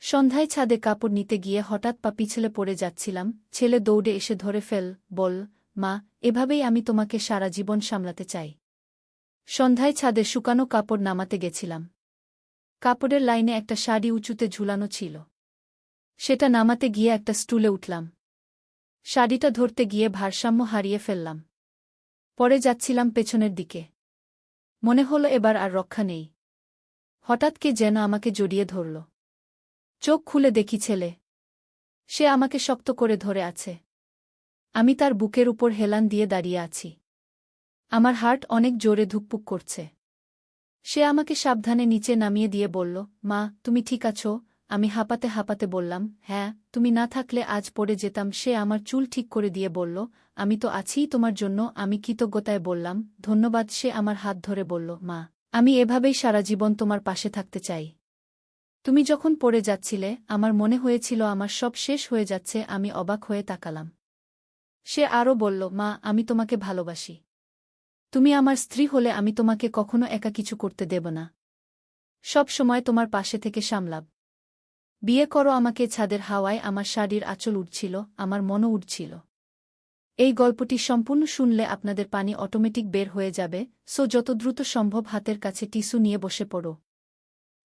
সন্ধ্যায় ছাদে কাপড় নিতে গিয়ে হঠাৎ পা পিছলে পড়ে যাচ্ছিলাম। ছেলে দৌড়ে এসে ধরে বল, মা, এভাবেই আমি তোমাকে সারা জীবন সামলাতে চাই। সন্ধ্যায় ছাদে শুকানো কাপড় নামাতে গেছিলাম। কাপড়ের লাইনে একটা শাড়ি উঁচুতে ঝুলানো ছিল। সেটা নামাতে গিয়ে একটা স্টুলে উঠলাম। শাড়িটা ধরতে গিয়ে ভারসাম্য হারিয়ে ফেললাম। পরে যাচ্ছিলাম পেছনের দিকে। মনে হলো এবার আর রক্ষা নেই। হঠাৎ কে যেন আমাকে জড়িয়ে ধরল। চোখ খুলে দেখি ছেলে। সে আমাকে শক্ত করে ধরে আছে। আমি তার বুকের উপর হেলান দিয়ে দাঁড়িয়ে আছি। আমার হার্ট অনেক জোরে ধুকপুক করছে। সে আমাকে সাবধানে নিচে নামিয়ে দিয়ে বলল, মা, তুমি ঠিক আছো? আমি হাঁপাতে হাঁপাতে বললাম, হ্যাঁ, তুমি না থাকলে আজ পড়ে যেতাম। সে আমার চুল ঠিক করে দিয়ে বলল, আমি তো আছিই তোমার জন্য। আমি কৃতজ্ঞতায় বললাম, ধন্যবাদ। সে আমার হাত ধরে বলল, মা, আমি এভাবেই সারা জীবন তোমার পাশে থাকতে চাই। তুমি যখন পড়ে যাচ্ছিলে আমার মনে হয়েছিল আমার সব শেষ হয়ে যাচ্ছে। আমি অবাক হয়ে তাকালাম। সে আরও বলল, মা, আমি তোমাকে ভালোবাসি। তুমি আমার স্ত্রী হলে আমি তোমাকে কখনো একা কিছু করতে দেব না। সব সময় তোমার পাশে থেকে সামলাব। বিয়ে করো আমাকে। ছাদের হাওয়ায় আমার শাড়ির আঁচল উড়ছিল, আমার মনও উড়ছিল। এই গল্পটি সম্পূর্ণ শুনলে আপনাদের পানি অটোমেটিক বের হয়ে যাবে, সো যত দ্রুত সম্ভব হাতের কাছে টিস্যু নিয়ে বসে পড়ো।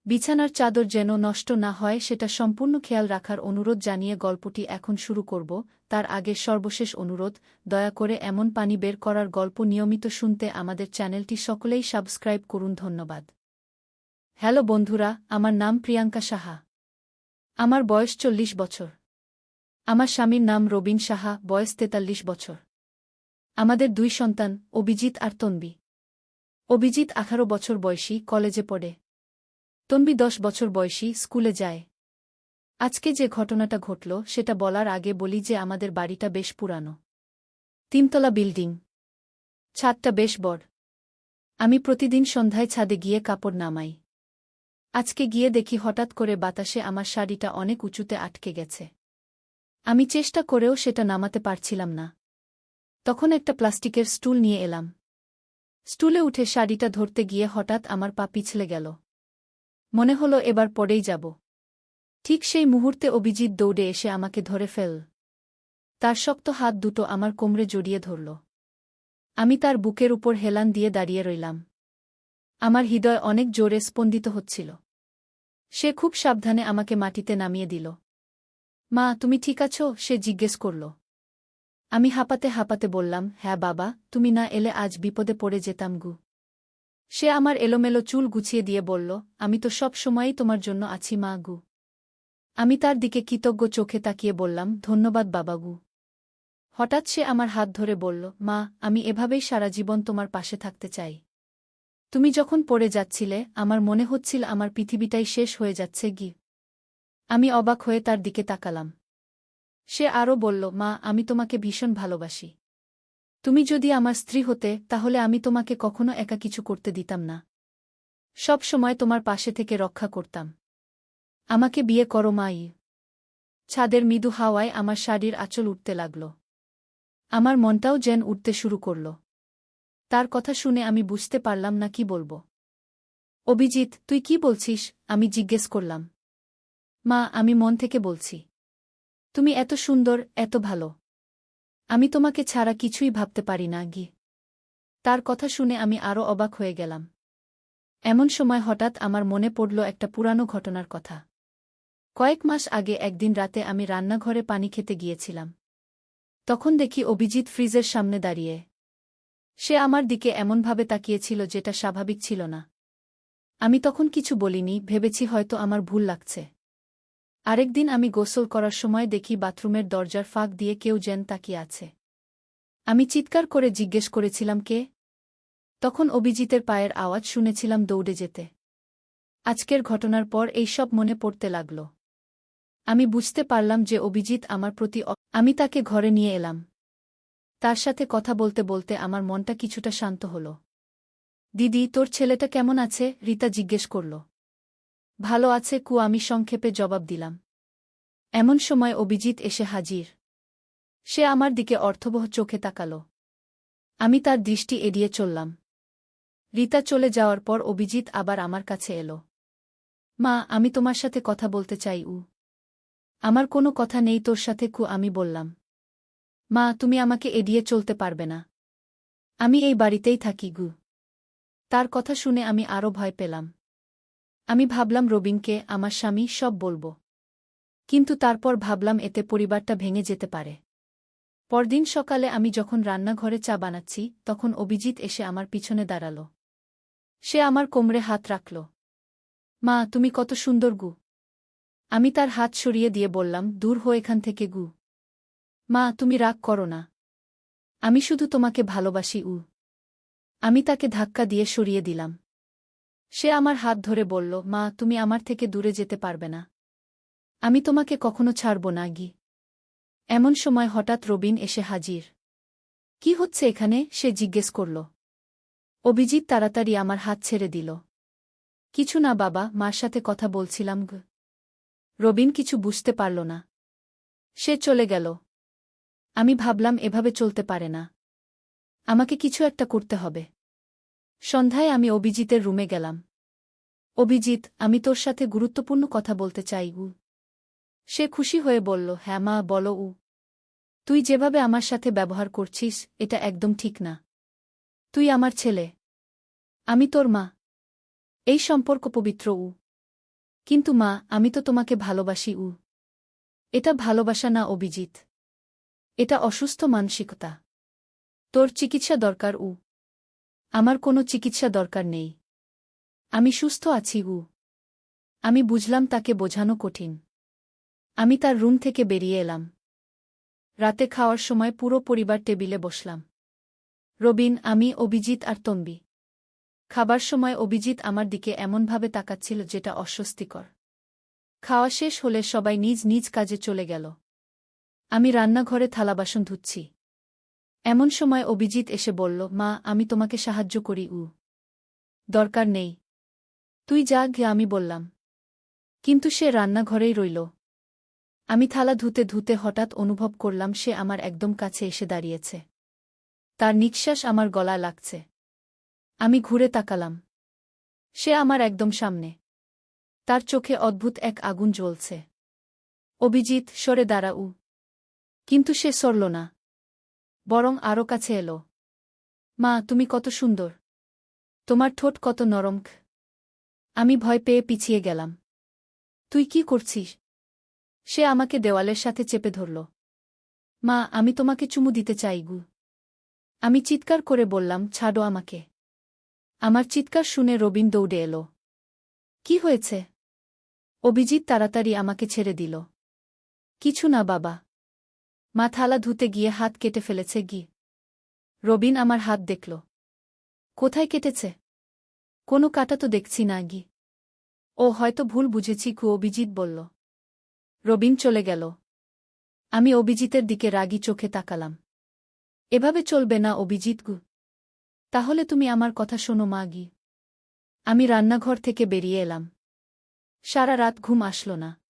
বিছানার চাদর যেন নষ্ট না হয় সেটা সম্পূর্ণ খেয়াল রাখার অনুরোধ জানিয়ে গল্পটি এখন শুরু করব। তার আগে সর্বশেষ অনুরোধ, দয়া করে এমন পানি বের করার গল্প নিয়মিত শুনতে আমাদের চ্যানেলটি সকলেই সাবস্ক্রাইব করুন। ধন্যবাদ। হ্যালো বন্ধুরা, আমার নাম প্রিয়াঙ্কা সাহা। আমার বয়স 40 বছর। আমার স্বামীর নাম রবিন সাহা, বয়স 43 বছর। আমাদের 2 সন্তান, অভিজিৎ আর তন্বী। অভিজিৎ 18 বছর বয়সী, কলেজে পড়ে। তন্বী 10 বছর বয়সী, স্কুলে যায়। আজকে যে ঘটনাটা ঘটল সেটা বলার আগে বলি যে আমাদের বাড়িটা বেশ পুরানো। 3 তলা বিল্ডিং। ছাদটা বেশ বড়। আমি প্রতিদিন সন্ধ্যায় ছাদে গিয়ে কাপড় নামাই। আজকে গিয়ে দেখি হঠাৎ করে বাতাসে আমার শাড়িটা অনেক উঁচুতে আটকে গেছে। আমি চেষ্টা করেও সেটা নামাতে পারছিলাম না। তখন একটা প্লাস্টিকের স্টুল নিয়ে এলাম। স্টুলে উঠে শাড়িটা ধরতে গিয়ে হঠাৎ আমার পা পিছলে গেল। মনে হলো এবার পড়েই যাব। ঠিক সেই মুহূর্তে অভিজিৎ দৌড়ে এসে আমাকে ধরে তার শক্ত হাত দুটো আমার কোমরে জড়িয়ে ধরল। আমি তার বুকের উপর হেলান দিয়ে দাঁড়িয়ে রইলাম। আমার হৃদয় অনেক জোরে স্পন্দিত হচ্ছিল। সে খুব সাবধানে আমাকে মাটিতে নামিয়ে দিল। মা, তুমি ঠিক আছো? সে জিজ্ঞেস করল। আমি হাঁপাতে হাঁপাতে বললাম, হ্যাঁ বাবা, তুমি না এলে আজ বিপদে পড়ে যেতাম গু। সে আমার এলোমেলো চুল গুছিয়ে দিয়ে বলল, আমি তো সব সময়ই তোমার জন্য আছি মা গু। আমি তার দিকে কৃতজ্ঞ চোখে তাকিয়ে বললাম, ধন্যবাদ বাবা গু। হঠাৎ সে আমার হাত ধরে বলল, মা, আমি এভাবেই সারা জীবন তোমার পাশে থাকতে চাই। তুমি যখন পড়ে যাচ্ছিলে আমার মনে হচ্ছিল আমার পৃথিবীটাই শেষ হয়ে যাচ্ছে গি। আমি অবাক হয়ে তার দিকে তাকালাম। সে আরও বলল, মা, আমি তোমাকে ভীষণ ভালোবাসি। তুমি যদি আমার স্ত্রী হতে তাহলে আমি তোমাকে কখনো একা কিছু করতে দিতাম না। সব সময় তোমার পাশে থেকে রক্ষা করতাম। আমাকে বিয়ে করো মাই। ছাদের মৃদু হাওয়ায় আমার শাড়ির আঁচল উঠতে লাগল। আমার মনটাও যেন উঠতে শুরু করল। তার কথা শুনে আমি বুঝতে পারলাম না কি বলবো। অভিজিৎ, তুই কি বলছিস? আমি জিজ্ঞেস করলাম। মা, আমি মন থেকে বলছি। তুমি এত সুন্দর, এত ভালো। আমি তোমাকে ছাড়া কিছুই ভাবতে পারি না গি। তার কথা শুনে আমি আরও অবাক হয়ে গেলাম। এমন সময় হঠাৎ আমার মনে পড়ল একটা পুরানো ঘটনার কথা। কয়েক মাস আগে একদিন রাতে আমি রান্নাঘরে পানি খেতে গিয়েছিলাম। তখন দেখি অভিজিৎ ফ্রিজের সামনে দাঁড়িয়ে। সে আমার দিকে এমনভাবে তাকিয়েছিল যেটা স্বাভাবিক ছিল না। আমি তখন কিছু বলিনি, ভেবেছি হয়তো আমার ভুল লাগছে। আরেকদিন আমি গোসল করার সময় দেখি বাথরুমের দরজার ফাঁক দিয়ে কেউ যেন তাকিয়ে আছে। আমি চিৎকার করে জিজ্ঞেস করেছিলাম, কে? তখন অভিজিতের পায়ের আওয়াজ শুনেছিলাম দৌড়ে যেতে। আজকের ঘটনার পর এই সব মনে পড়তে লাগল। আমি বুঝতে পারলাম যে অভিজিৎ আমার প্রতি আমি তাকে ঘরে নিয়ে এলাম। তার সাথে কথা বলতে বলতে আমার মনটা কিছুটা শান্ত হল। দিদি, তোর ছেলেটা কেমন আছে? রীতা জিজ্ঞেস করল। ভালো আছে কু, আমি সংক্ষেপে জবাব দিলাম। এমন সময় অভিজিৎ এসে হাজির। সে আমার দিকে অর্থবহ চোখে তাকাল। আমি তার দৃষ্টি এড়িয়ে চললাম। রীতা চলে যাওয়ার পর অভিজিৎ আবার আমার কাছে এল। মা, আমি তোমার সাথে কথা বলতে চাই। আমার কোনো কথা নেই তোর সাথে। আমি বললাম। মা, তুমি আমাকে এড়িয়ে চলতে পারবে না। আমি এই বাড়িতেই থাকি। তার কথা শুনে আমি আরও ভয় পেলাম। আমি ভাবলাম রবিনকে, আমার স্বামী, সব বলবো। কিন্তু তারপর ভাবলাম এতে পরিবারটা ভেঙে যেতে পারে। পরদিন সকালে আমি যখন রান্নাঘরে চা বানাচ্ছি, তখন অভিজিৎ এসে আমার পিছনে দাঁড়াল। সে আমার কোমরে হাত রাখল। মা, তুমি কত সুন্দর। আমি তার হাত সরিয়ে দিয়ে বললাম, দূর হো এখান থেকে। মা, তুমি রাগ করো না। আমি শুধু তোমাকে ভালোবাসি। আমি তাকে ধাক্কা দিয়ে সরিয়ে দিলাম। সে আমার হাত ধরে বলল, মা, তুমি আমার থেকে দূরে যেতে পারবে না। আমি তোমাকে কখনো ছাড়ব না। এমন সময় হঠাৎ রবিন এসে হাজির। কি হচ্ছে এখানে? সে জিজ্ঞেস করল। অভিজিৎ তাড়াতাড়ি আমার হাত ছেড়ে দিল। কিছু না বাবা, মার সাথে কথা বলছিলাম। রবিন কিছু বুঝতে পারল না। সে চলে গেল। আমি ভাবলাম এভাবে চলতে পারে না। আমাকে কিছু একটা করতে হবে। সন্ধ্যায় আমি অভিজিতের রুমে গেলাম। অভিজিৎ, আমি তোর সাথে গুরুত্বপূর্ণ কথা বলতে চাই। সে খুশি হয়ে বলল, হ্যাঁ মা, বলো। তুই যেভাবে আমার সাথে ব্যবহার করছিস, এটা একদম ঠিক না। তুই আমার ছেলে। আমি তোর মা। এই সম্পর্ক পবিত্র। কিন্তু মা, আমি তো তোমাকে ভালোবাসি। এটা ভালোবাসা না অভিজিৎ। এটা অসুস্থ মানসিকতা। তোর চিকিৎসা দরকার। আমার কোনো চিকিৎসা দরকার নেই। আমি সুস্থ আছি। আমি বুঝলাম তাকে বোঝানো কঠিন। আমি তার রুম থেকে বেরিয়ে এলাম। রাতে খাওয়ার সময় পুরো পরিবার টেবিলে বসলাম। রবিন, আমি, অভিজিৎ আর তন্বী। খাবার সময় অভিজিৎ আমার দিকে এমনভাবে তাকাচ্ছিল যেটা অস্বস্তিকর। খাওয়া শেষ হলে সবাই নিজ নিজ কাজে চলে গেল। আমি রান্নাঘরে থালাবাসন ধুচ্ছি। এমন সময় অভিজিৎ এসে বলল, মা, আমি তোমাকে সাহায্য করি। দরকার নেই। তুই যা গিয়ে, আমি বললাম। কিন্তু সে রান্নাঘরেই রইল। আমি থালা ধুতে ধুতে হঠাৎ অনুভব করলাম সে আমার একদম কাছে এসে দাঁড়িয়েছে। তার নিঃশ্বাস আমার গলায় লাগছে। আমি ঘুরে তাকালাম। সে আমার একদম সামনে। তার চোখে অদ্ভুত এক আগুন জ্বলছে। অভিজিৎ, সরে দাঁড়া। কিন্তু সে সরল না, বরং আরও কাছে এলো। মা, তুমি কত সুন্দর। তোমার ঠোঁট কত নরম। আমি ভয় পেয়ে পিছিয়ে গেলাম। তুই কি করছিস? সে আমাকে দেওয়ালের সাথে চেপে ধরল। মা, আমি তোমাকে চুমু দিতে চাই। আমি চিৎকার করে বললাম, ছাড়ো আমাকে। আমার চিৎকার শুনে রবিন দৌড়ে এলো। কি হয়েছে? অভিজিৎ তাড়াতাড়ি আমাকে ছেড়ে দিল। কিছু না বাবা। মা থালা ধুতে গিয়ে হাত কেটে ফেলেছে। রবিন আমার হাত দেখল। কোথায় কেটেছে? কোনো কাটা তো দেখছি না। ও হয়তো ভুল বুঝেছি। অভিজিৎ বলল। রবিন চলে গেল। আমি অভিজিতের দিকে রাগী চোখে তাকালাম। এভাবে চলবে না অভিজিৎ। তাহলে তুমি আমার কথা শোনো মা। আমি রান্নাঘর থেকে বেরিয়ে এলাম। সারা রাত ঘুম আসল না।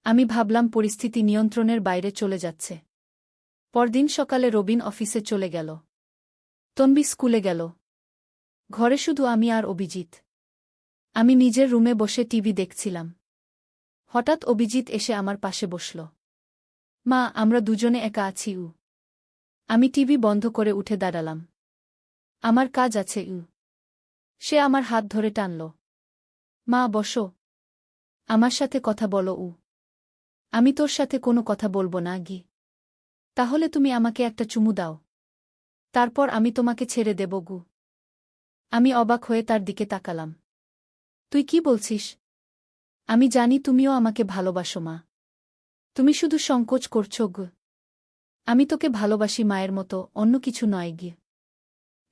আমি ভাবলাম পরিস্থিতি নিয়ন্ত্রণের বাইরে চলে যাচ্ছে। পরদিন সকালে রবিন অফিসে চলে গেল। তন্বী স্কুলে গেল। ঘরে শুধু আমি আর অভিজিৎ। আমি নিজের রুমে বসে টিভি দেখছিলাম। হঠাৎ অভিজিৎ এসে আমার পাশে বসল। মা, আমরা দুজনে একা আছি। আমি টিভি বন্ধ করে উঠে দাঁড়ালাম। আমার কাজ আছে। সে আমার হাত ধরে টানল। মা, বসো। আমার সাথে কথা বলো। আমি তোর সাথে কোনো কথা বলবো না। তাহলে তুমি আমাকে একটা চুমু দাও। তারপর আমি তোমাকে ছেড়ে দেব। আমি অবাক হয়ে তার দিকে তাকালাম। তুই কি বলছিস? আমি জানি তুমিও আমাকে ভালোবাসো মা। তুমি শুধু সংকোচ করছো। আমি তোকে ভালোবাসি মায়ের মতো, অন্য কিছু নয়।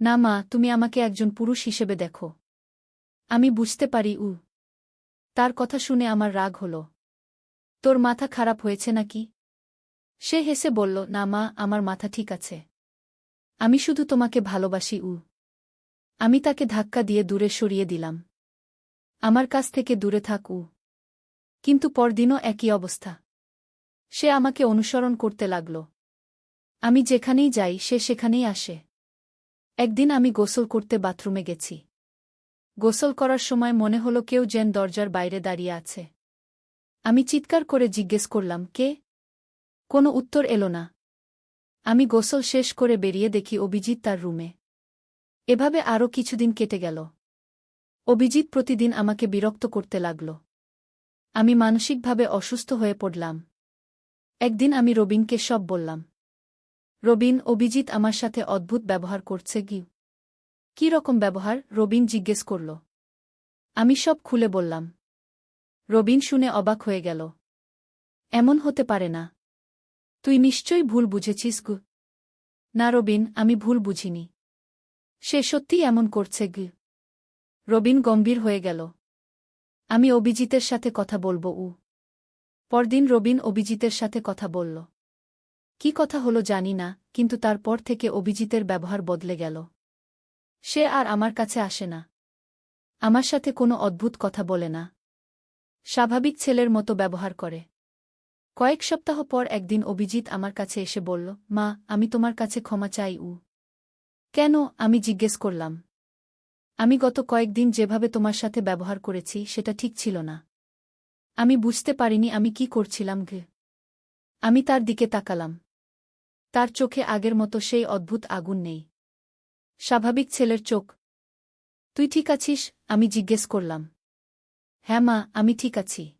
না মা, তুমি আমাকে একজন পুরুষ হিসেবে দেখো। আমি বুঝতে পারি। তার কথা শুনে আমার রাগ হল। তোর মাথা খারাপ হয়েছে নাকি? সে হেসে বলল, না মা, আমার মাথা ঠিক আছে। আমি শুধু তোমাকে ভালোবাসি। আমি তাকে ধাক্কা দিয়ে দূরে সরিয়ে দিলাম। আমার কাছ থেকে দূরে থাক। কিন্তু পরদিনও একই অবস্থা। সে আমাকে অনুসরণ করতে লাগল। আমি যেখানেই যাই সে সেখানেই আসে। একদিন আমি গোসল করতে বাথরুমে গেছি। গোসল করার সময় মনে হলো কেউ যেন দরজার বাইরে দাঁড়িয়ে আছে। আমি চিৎকার করে জিজ্ঞেস করলাম, কে? কোনো উত্তর এলো না। আমি গোসল শেষ করে বেরিয়ে দেখি অভিজিৎ তার রুমে। এভাবে আরও কিছুদিন কেটে গেল। অভিজিৎ প্রতিদিন আমাকে বিরক্ত করতে লাগল। আমি মানসিকভাবে অসুস্থ হয়ে পড়লাম। একদিন আমি রবিনকে সব বললাম। রবিন, অভিজিৎ আমার সাথে অদ্ভুত ব্যবহার করছে। কি রকম ব্যবহার? রবিন জিজ্ঞেস করল। আমি সব খুলে বললাম। রবিন শুনে অবাক হয়ে গেল। এমন হতে পারে না। তুই নিশ্চয়ই ভুল বুঝেছিস। না রবিন, আমি ভুল বুঝিনি। সে সত্যিই এমন করছে। রবিন গম্ভীর হয়ে গেল। আমি অভিজিতের সাথে কথা বলবো। পরদিন রবিন অভিজিতের সাথে কথা বলল। কি কথা হলো জানি না, কিন্তু তারপর থেকে অভিজিতের ব্যবহার বদলে গেল। সে আর আমার কাছে আসে না। আমার সাথে কোনো অদ্ভুত কথা বলে না। স্বাভাবিক ছেলের মতো ব্যবহার করে। কয়েক সপ্তাহ পর একদিন অভিজিৎ আমার কাছে এসে বলল, মা, আমি তোমার কাছে ক্ষমা চাই। কেন? আমি জিজ্ঞেস করলাম। আমি গত কয়েকদিন যেভাবে তোমার সাথে ব্যবহার করেছি সেটা ঠিক ছিল না। আমি বুঝতে পারিনি আমি কি করছিলাম। আমি তার দিকে তাকালাম। তার চোখে আগের মতো সেই অদ্ভুত আগুন নেই। স্বাভাবিক ছেলের চোখ। তুই ঠিক আছিস? আমি জিজ্ঞেস করলাম। হ্যাঁ মা, আমি ঠিক আছি।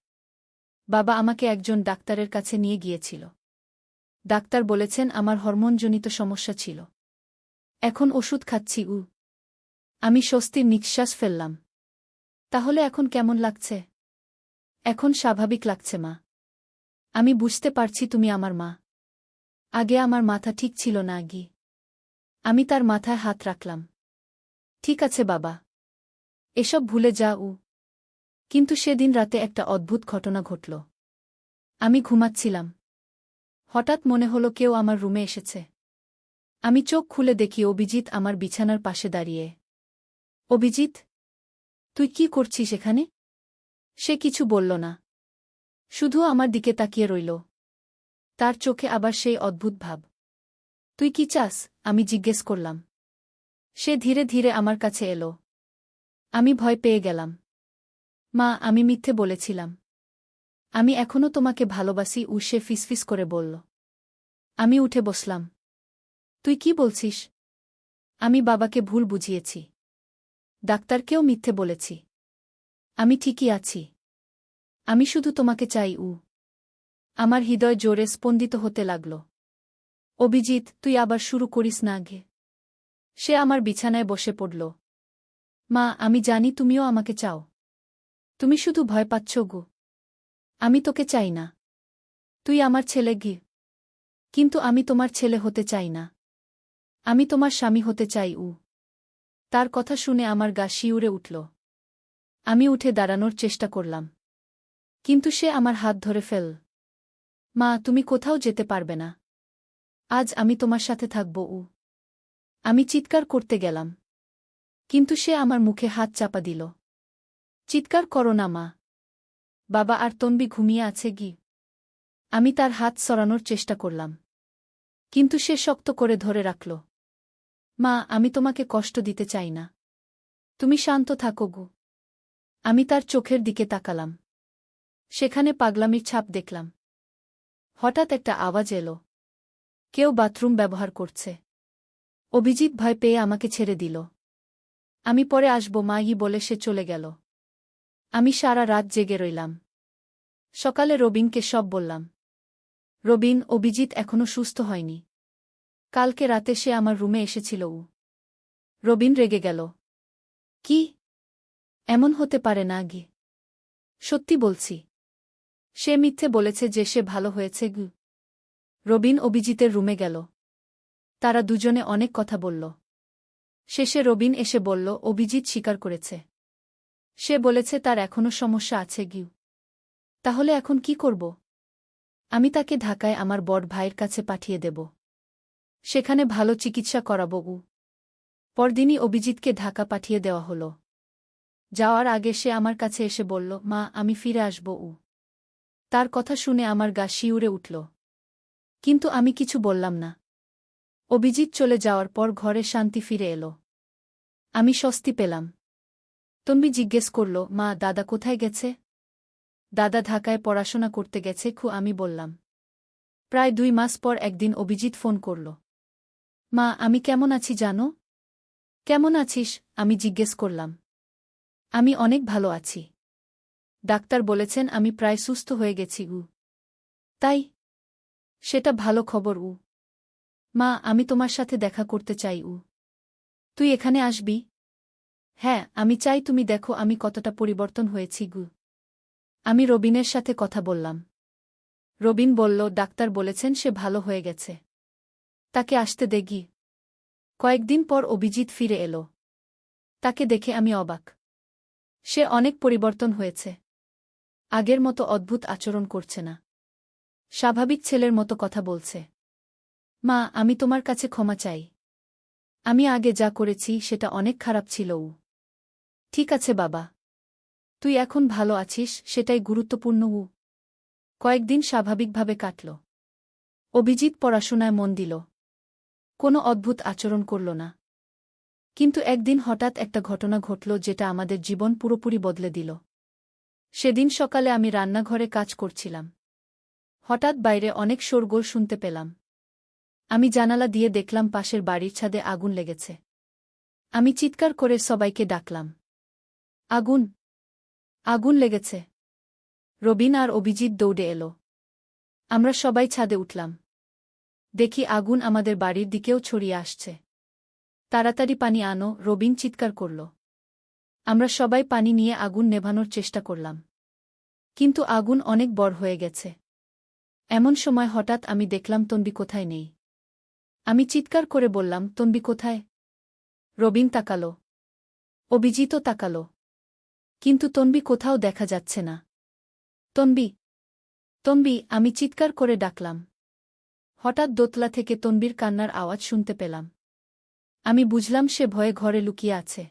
বাবা আমাকে একজন ডাক্তারের কাছে নিয়ে গিয়েছিল। ডাক্তার বলেছেন আমার হরমোনজনিত সমস্যা ছিল। এখন ওষুধ খাচ্ছি। আমি স্বস্তির নিঃশ্বাস ফেললাম। তাহলে এখন কেমন লাগছে? এখন স্বাভাবিক লাগছে মা। আমি বুঝতে পারছি তুমি আমার মা। আগে আমার মাথা ঠিক ছিল না। আমি তার মাথায় হাত রাখলাম। ঠিক আছে বাবা, এসব ভুলে যা। কিন্তু সেদিন রাতে একটা অদ্ভুত ঘটনা ঘটল। আমি ঘুমাচ্ছিলাম। হঠাৎ মনে হলো কেউ আমার রুমে এসেছে। আমি চোখ খুলে দেখি অভিজিৎ আমার বিছানার পাশে দাঁড়িয়ে। অভিজিৎ, তুই কি করছিস এখানে? সে কিছু বলল না। শুধু আমার দিকে তাকিয়ে রইল। তার চোখে আবার সেই অদ্ভুত ভাব। তুই কি চাস? আমি জিজ্ঞেস করলাম। সে ধীরে ধীরে আমার কাছে এলো। আমি ভয় পেয়ে গেলাম। মা, আমি মিথ্যে বলেছিলাম। আমি এখনো তোমাকে ভালোবাসি। সে ফিসফিস করে বলল। আমি উঠে বসলাম। তুই কি বলছিস? আমি বাবাকে ভুল বুঝিয়েছি। ডাক্তারকেও মিথ্যে বলেছি। আমি ঠিকই আছি। আমি শুধু তোমাকে চাই। আমার হৃদয় জোরে স্পন্দিত হতে লাগল। অভিজিৎ, তুই আবার শুরু করিস না। সে আমার বিছানায় বসে পড়ল। মা, আমি জানি তুমিও আমাকে চাও। তুমি শুধু ভয় পাচ্ছ। আমি তোকে চাই না। তুই আমার ছেলে। কিন্তু আমি তোমার ছেলে হতে চাই না। আমি তোমার স্বামী হতে চাই। তার কথা শুনে আমার গা শিউরে উঠল। আমি উঠে দাঁড়ানোর চেষ্টা করলাম। কিন্তু সে আমার হাত ধরে ফেল। মা, তুমি কোথাও যেতে পারবে না। আজ আমি তোমার সাথে থাকব। আমি চিৎকার করতে গেলাম। কিন্তু সে আমার মুখে হাত চাপা দিল। চিৎকার করো না মা। বাবা আর তন্বী ঘুমিয়ে আছে। আমি তার হাত সরানোর চেষ্টা করলাম। কিন্তু সে শক্ত করে ধরে রাখল। মা, আমি তোমাকে কষ্ট দিতে চাই না। তুমি শান্ত থাকো। আমি তার চোখের দিকে তাকালাম। সেখানে পাগলামির ছাপ দেখলাম। হঠাৎ একটা আওয়াজ এলো। কেউ বাথরুম ব্যবহার করছে। অভিজিৎ ভয় পেয়ে আমাকে ছেড়ে দিল। আমি পরে আসব মা বলে সে চলে গেল। আমি সারা রাত জেগে রইলাম। সকালে রবিনকে সব বললাম। রবিন, অভিজিৎ এখনো সুস্থ হয়নি। কালকে রাতে সে আমার রুমে এসেছিল। রবিন রেগে গেল। কি? এমন হতে পারে না। সত্যি বলছি। সে মিথ্যে বলেছে যে সে ভালো হয়েছে। রবিন অভিজিতের রুমে গেল। তারা দুজনে অনেক কথা বলল। শেষে রবিন এসে বলল অভিজিৎ স্বীকার করেছে। সে বলেছে তার এখনো সমস্যা আছে। তাহলে এখন কি করব? আমি তাকে ঢাকায় আমার বড় ভাইয়ের কাছে পাঠিয়ে দেব। সেখানে ভালো চিকিৎসা করাব। পরদিনই অভিজিৎকে ঢাকা পাঠিয়ে দেওয়া হল। যাওয়ার আগে সে আমার কাছে এসে বলল, মা, আমি ফিরে আসব। তার কথা শুনে আমার গা শিউরে উঠল। কিন্তু আমি কিছু বললাম না। অভিজিৎ চলে যাওয়ার পর ঘরে শান্তি ফিরে এলো। আমি স্বস্তি পেলাম। তন্বী জিজ্ঞেস করল, মা, দাদা কোথায় গেছে? দাদা ঢাকায় পড়াশোনা করতে গেছে আমি বললাম। প্রায় 2 মাস পর একদিন অভিজিৎ ফোন করল। মা, আমি কেমন আছি জানো? কেমন আছিস? আমি জিজ্ঞেস করলাম। আমি অনেক ভালো আছি। ডাক্তার বলেছেন আমি প্রায় সুস্থ হয়ে গেছি। তাই? সেটা ভালো খবর। মা, আমি তোমার সাথে দেখা করতে চাই। তুই এখানে আসবি? হ্যাঁ, আমি চাই তুমি দেখো আমি কতটা পরিবর্তন হয়েছি। আমি রবিনের সাথে কথা বললাম। রবিন বলল, ডাক্তার বলেছেন সে ভালো হয়ে গেছে। তাকে আসতে দেখি। কয়েকদিন পর অভিজিৎ ফিরে এলো। তাকে দেখে আমি অবাক। সে অনেক পরিবর্তন হয়েছে। আগের মতো অদ্ভুত আচরণ করছে না। স্বাভাবিক ছেলের মতো কথা বলছে। মা, আমি তোমার কাছে ক্ষমা চাই। আমি আগে যা করেছি সেটা অনেক খারাপ ছিল। ঠিক আছে বাবা। তুই এখন ভালো আছিস, সেটাই গুরুত্বপূর্ণ। কয়েকদিন স্বাভাবিকভাবে কাটল। অভিজিৎ পড়াশোনায় মন দিল। কোনো অদ্ভুত আচরণ করল না। কিন্তু একদিন হঠাৎ একটা ঘটনা ঘটল যেটা আমাদের জীবন পুরোপুরি বদলে দিল। সেদিন সকালে আমি রান্নাঘরে কাজ করছিলাম। হঠাৎ বাইরে অনেক শোরগোল শুনতে পেলাম। আমি জানালা দিয়ে দেখলাম পাশের বাড়ির ছাদে আগুন লেগেছে। আমি চিৎকার করে সবাইকে ডাকলাম। আগুন! আগুন লেগেছে! রবিন আর অভিজিৎ দৌড়ে এলো। আমরা সবাই ছাদে উঠলাম। দেখি আগুন আমাদের বাড়ির দিকেও ছড়িয়ে আসছে। তাড়াতাড়ি পানি আনো, রবিন চিৎকার করল। আমরা সবাই পানি নিয়ে আগুন নেভানোর চেষ্টা করলাম। কিন্তু আগুন অনেক বড় হয়ে গেছে। এমন সময় হঠাৎ আমি দেখলাম তন্বী কোথায় নেই। আমি চিৎকার করে বললাম, তন্বী কোথায়? রবিন তাকাল। অভিজিৎও তাকাল। কিন্তু তন্বী কোথাও দেখা যাচ্ছে না। তন্বী! তন্বী! আমি চিৎকার করে ডাকলাম। হঠাৎ দোতলা থেকে তন্বীর কান্নার আওয়াজ শুনতে পেলাম। আমি বুঝলাম সে ভয়ে ঘরে লুকিয়ে আছে।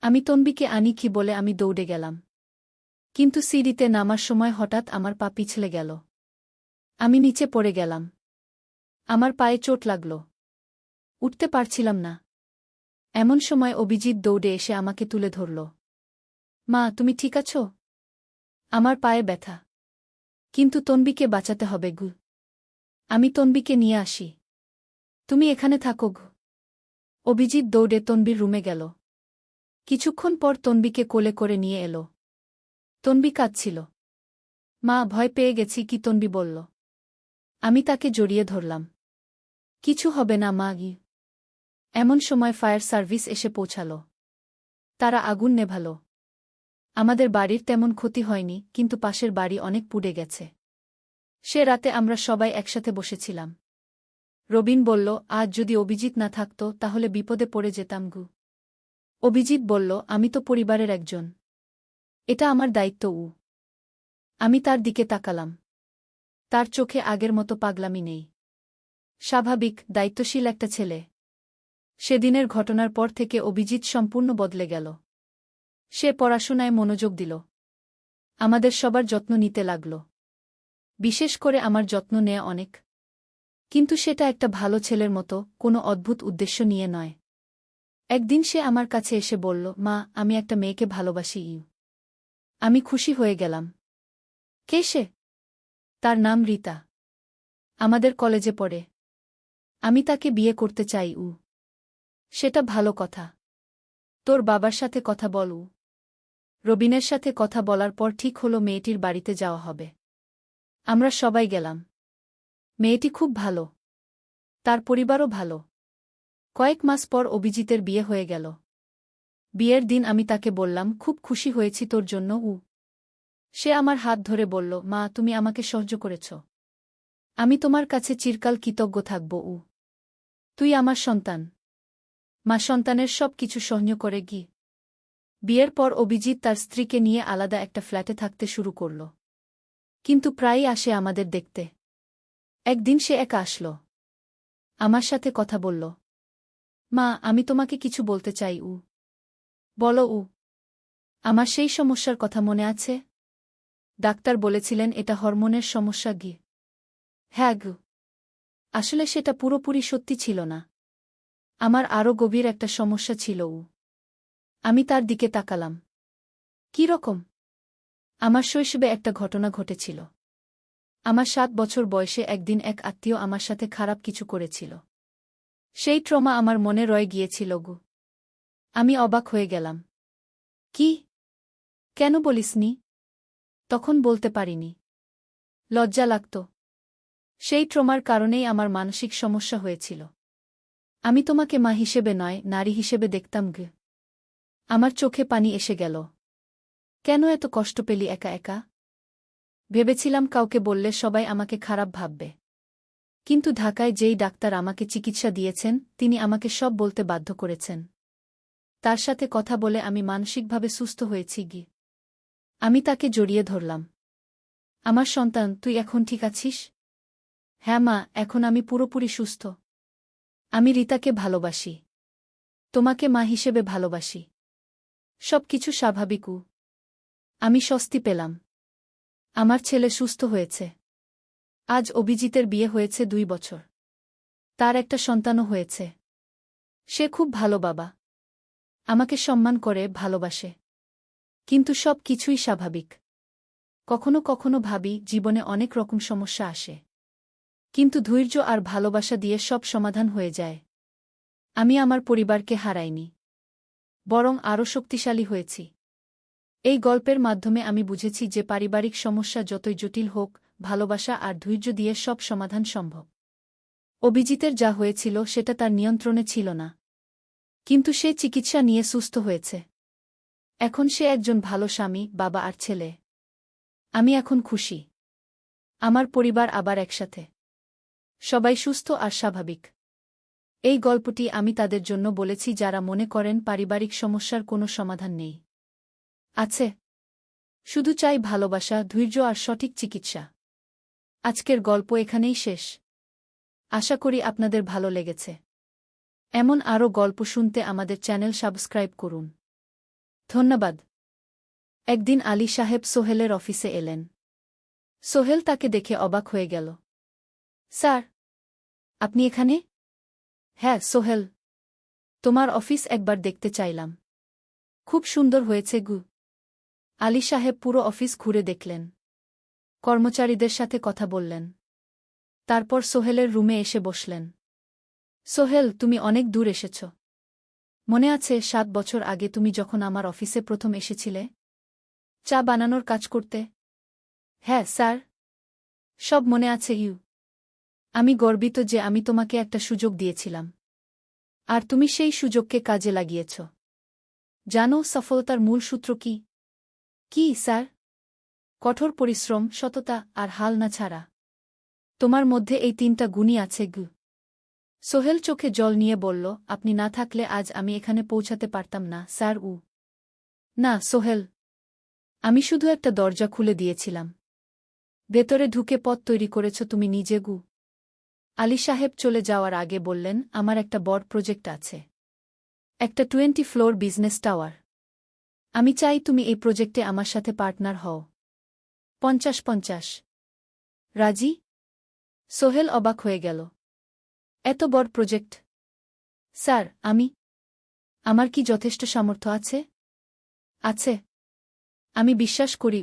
আমি তন্বীকে আনি কি বলে আমি দৌড়ে গেলাম। কিন্তু সিঁড়িতে নামার সময় হঠাৎ আমার পা পিছলে গেল। আমি নিচে পড়ে গেলাম। আমার পায়ে চোট লাগল। উঠতে পারছিলাম না। এমন সময় অভিজিৎ দৌড়ে এসে আমাকে তুলে ধরল। মা, তুমি ঠিক আছো? আমার পায়ে ব্যথা। কিন্তু তন্বীকে বাঁচাতে হবে। আমি তন্বীকে নিয়ে আসি। তুমি এখানে থাকো। অভিজিৎ দৌড়ে তন্বীর রুমে গেল। কিছুক্ষণ পর তন্বীকে কোলে করে নিয়ে এলো। তন্বী কাঁদছিল। মা, ভয় পেয়ে গেছি কি তন্বী বলল। আমি তাকে জড়িয়ে ধরলাম। কিছু হবে না মা। এমন সময় ফায়ার সার্ভিস এসে পৌঁছাল। তারা আগুন নেভাল। আমাদের বাড়ির তেমন ক্ষতি হয়নি, কিন্তু পাশের বাড়ি অনেক পুড়ে গেছে। সে রাতে আমরা সবাই একসাথে বসেছিলাম। রবিন বলল, আজ যদি অভিজিৎ না থাকত তাহলে বিপদে পড়ে যেতাম। অভিজিৎ বলল, আমি তো পরিবারের একজন। এটা আমার দায়িত্ব। আমি তার দিকে তাকালাম। তার চোখে আগের মতো পাগলামি নেই। স্বাভাবিক, দায়িত্বশীল একটা ছেলে। সেদিনের ঘটনার পর থেকে অভিজিৎ সম্পূর্ণ বদলে গেল। সে পড়াশোনায় মনোযোগ দিল। আমাদের সবার যত্ন নিতে লাগল। বিশেষ করে আমার যত্ন নেয়া অনেক। কিন্তু সেটা একটা ভালো ছেলের মতো, কোনো অদ্ভুত উদ্দেশ্য নিয়ে নয়। একদিন সে আমার কাছে এসে বলল, মা, আমি একটা মেয়েকে ভালোবাসি। আমি খুশি হয়ে গেলাম। কে সে? তার নাম রীতা। আমাদের কলেজে পড়ে। আমি তাকে বিয়ে করতে চাই। সেটা ভালো কথা। তোর বাবার সাথে কথা বল। রবিনের সাথে কথা বলার পর ঠিক হলো মেয়েটির বাড়িতে যাওয়া হবে। আমরা সবাই গেলাম। মেয়েটি খুব ভালো। তার পরিবারও ভালো। কয়েক মাস পর অভিজিতের বিয়ে হয়ে গেল। বিয়ের দিন আমি তাকে বললাম, খুব খুশি হয়েছি তোর জন্য। সে আমার হাত ধরে বলল, মা, তুমি আমাকে সাহায্য করেছ। আমি তোমার কাছে চিরকাল কৃতজ্ঞ থাকব। তুই আমার সন্তান। মা সন্তানের সব কিছু সহ্য করে। বিয়ের পর অভিজিৎ তার স্ত্রীকে নিয়ে আলাদা একটা ফ্ল্যাটে থাকতে শুরু করল। কিন্তু প্রায়ই আসে আমাদের দেখতে। একদিন সে একা আসল। আমার সাথে কথা বলল। মা, আমি তোমাকে কিছু বলতে চাই। বলো। আমার সেই সমস্যার কথা মনে আছে? ডাক্তার বলেছিলেন এটা হরমোনের সমস্যা। হ্যাঁ। আসলে সেটা পুরোপুরি সত্যি ছিল না। আমার আরও গভীর একটা সমস্যা ছিল। আমি তার দিকে তাকালাম। কি রকম? আমার শৈশবে একটা ঘটনা ঘটেছিল। আমার ৭ বছর বয়সে একদিন এক আত্মীয় আমার সাথে খারাপ কিছু করেছিল। সেই ট্রমা আমার মনে রয়ে গিয়েছিল গু। আমি অবাক হয়ে গেলাম। কি? কেন বলিসনি? তখন বলতে পারিনি। লজ্জা লাগত। সেই ট্রমার কারণেই আমার মানসিক সমস্যা হয়েছিল। আমি তোমাকে মা হিসেবে নয়, নারী হিসেবে দেখতাম গে। আমার চোখে পানি এসে গেল। কেন এত কষ্ট পেলি একা একা? ভেবেছিলাম কাউকে বললে সবাই আমাকে খারাপ ভাববে। কিন্তু ঢাকায় যেই ডাক্তার আমাকে চিকিৎসা দিয়েছেন, তিনি আমাকে সব বলতে বাধ্য করেছেন। তার সাথে কথা বলে আমি মানসিকভাবে সুস্থ হয়েছি গি। আমি তাকে জড়িয়ে ধরলাম। আমার সন্তান, তুই এখন ঠিক আছিস? হ্যাঁ মা, এখন আমি পুরোপুরি সুস্থ। আমি রিতাকে ভালোবাসি। তোমাকে মা হিসেবে ভালোবাসি। সব কিছু স্বাভাবিক। আমি স্বস্তি পেলাম। আমার ছেলে সুস্থ হয়েছে। আজ অভিজিতের বিয়ে হয়েছে ২ বছর। তার একটা সন্তানও হয়েছে। সে খুব ভালো বাবা। আমাকে সম্মান করে, ভালোবাসে। কিন্তু সব কিছুই স্বাভাবিক। কখনো কখনো ভাবি জীবনে অনেক রকম সমস্যা আসে। কিন্তু ধৈর্য আর ভালোবাসা দিয়ে সব সমাধান হয়ে যায়। আমি আমার পরিবারকে হারাইনি। বরং আরও শক্তিশালী হয়েছি। এই গল্পের মাধ্যমে আমি বুঝেছি যে পারিবারিক সমস্যা যতই জটিল হোক, ভালোবাসা আর ধৈর্য দিয়ে সব সমাধান সম্ভব। অভিজিতের যা হয়েছিল সেটা তার নিয়ন্ত্রণে ছিল না। কিন্তু সে চিকিৎসা নিয়ে সুস্থ হয়েছে। এখন সে একজন ভালো স্বামী, বাবা আর ছেলে। আমি এখন খুশি। আমার পরিবার আবার একসাথে। সবাই সুস্থ আর স্বাভাবিক। এই গল্পটি আমি তাদের জন্য বলেছি যারা মনে করেন পারিবারিক সমস্যার কোনো সমাধান নেই। আছে। শুধু চাই ভালোবাসা, ধৈর্য আর সঠিক চিকিৎসা। আজকের গল্প এখানেই শেষ। আশা করি আপনাদের ভালো লেগেছে। এমন আরও গল্প শুনতে আমাদের চ্যানেল সাবস্ক্রাইব করুন। ধন্যবাদ। একদিন আলী সাহেব সোহেলের অফিসে এলেন। সোহেল তাকে দেখে অবাক হয়ে গেল। স্যার, আপনি এখানে? হ্যাঁ সোহেল, তোমার অফিস একবার দেখতে চাইলাম। খুব সুন্দর হয়েছে গু। আলী সাহেব পুরো অফিস ঘুরে দেখলেন। কর্মচারীদের সাথে কথা বললেন। তারপর সোহেলের রুমে এসে বসলেন। সোহেল, তুমি অনেক দূর এসেছ। মনে আছে ৭ বছর আগে তুমি যখন আমার অফিসে প্রথম এসেছিলে? চা বানানোর কাজ করতে? হ্যাঁ স্যার, সব মনে আছে ইউ। আমি গর্বিত যে আমি তোমাকে একটা সুযোগ দিয়েছিলাম। আর তুমি সেই সুযোগকে কাজে লাগিয়েছ। জানো সফলতার মূল সূত্র কি? কি স্যার? কঠোর পরিশ্রম, সততা আর হাল না ছাড়া। তোমার মধ্যে এই ৩টা গুণই আছে গু। সোহেল চোখে জল নিয়ে বলল, আপনি না থাকলে আজ আমি এখানে পৌঁছাতে পারতাম না স্যার। না সোহেল, আমি শুধু একটা দরজা খুলে দিয়েছিলাম। ভেতরে ঢুকে পথ তৈরি করেছ তুমি নিজে গু। আলী সাহেব চলে যাওয়ার আগে বললেন, আমার একটা বড় প্রজেক্ট আছে। একটা 20 ফ্লোর বিজনেস টাওয়ার। আমি চাই তুমি এই প্রজেক্টে আমার সাথে পার্টনার হও। ৫০-৫০। রাজি? সোহেল অবাক হয়ে গেল। এত বড় প্রজেক্ট? স্যার, আমার কি যথেষ্ট সামর্থ্য আছে? আছে। আমি বিশ্বাস করি।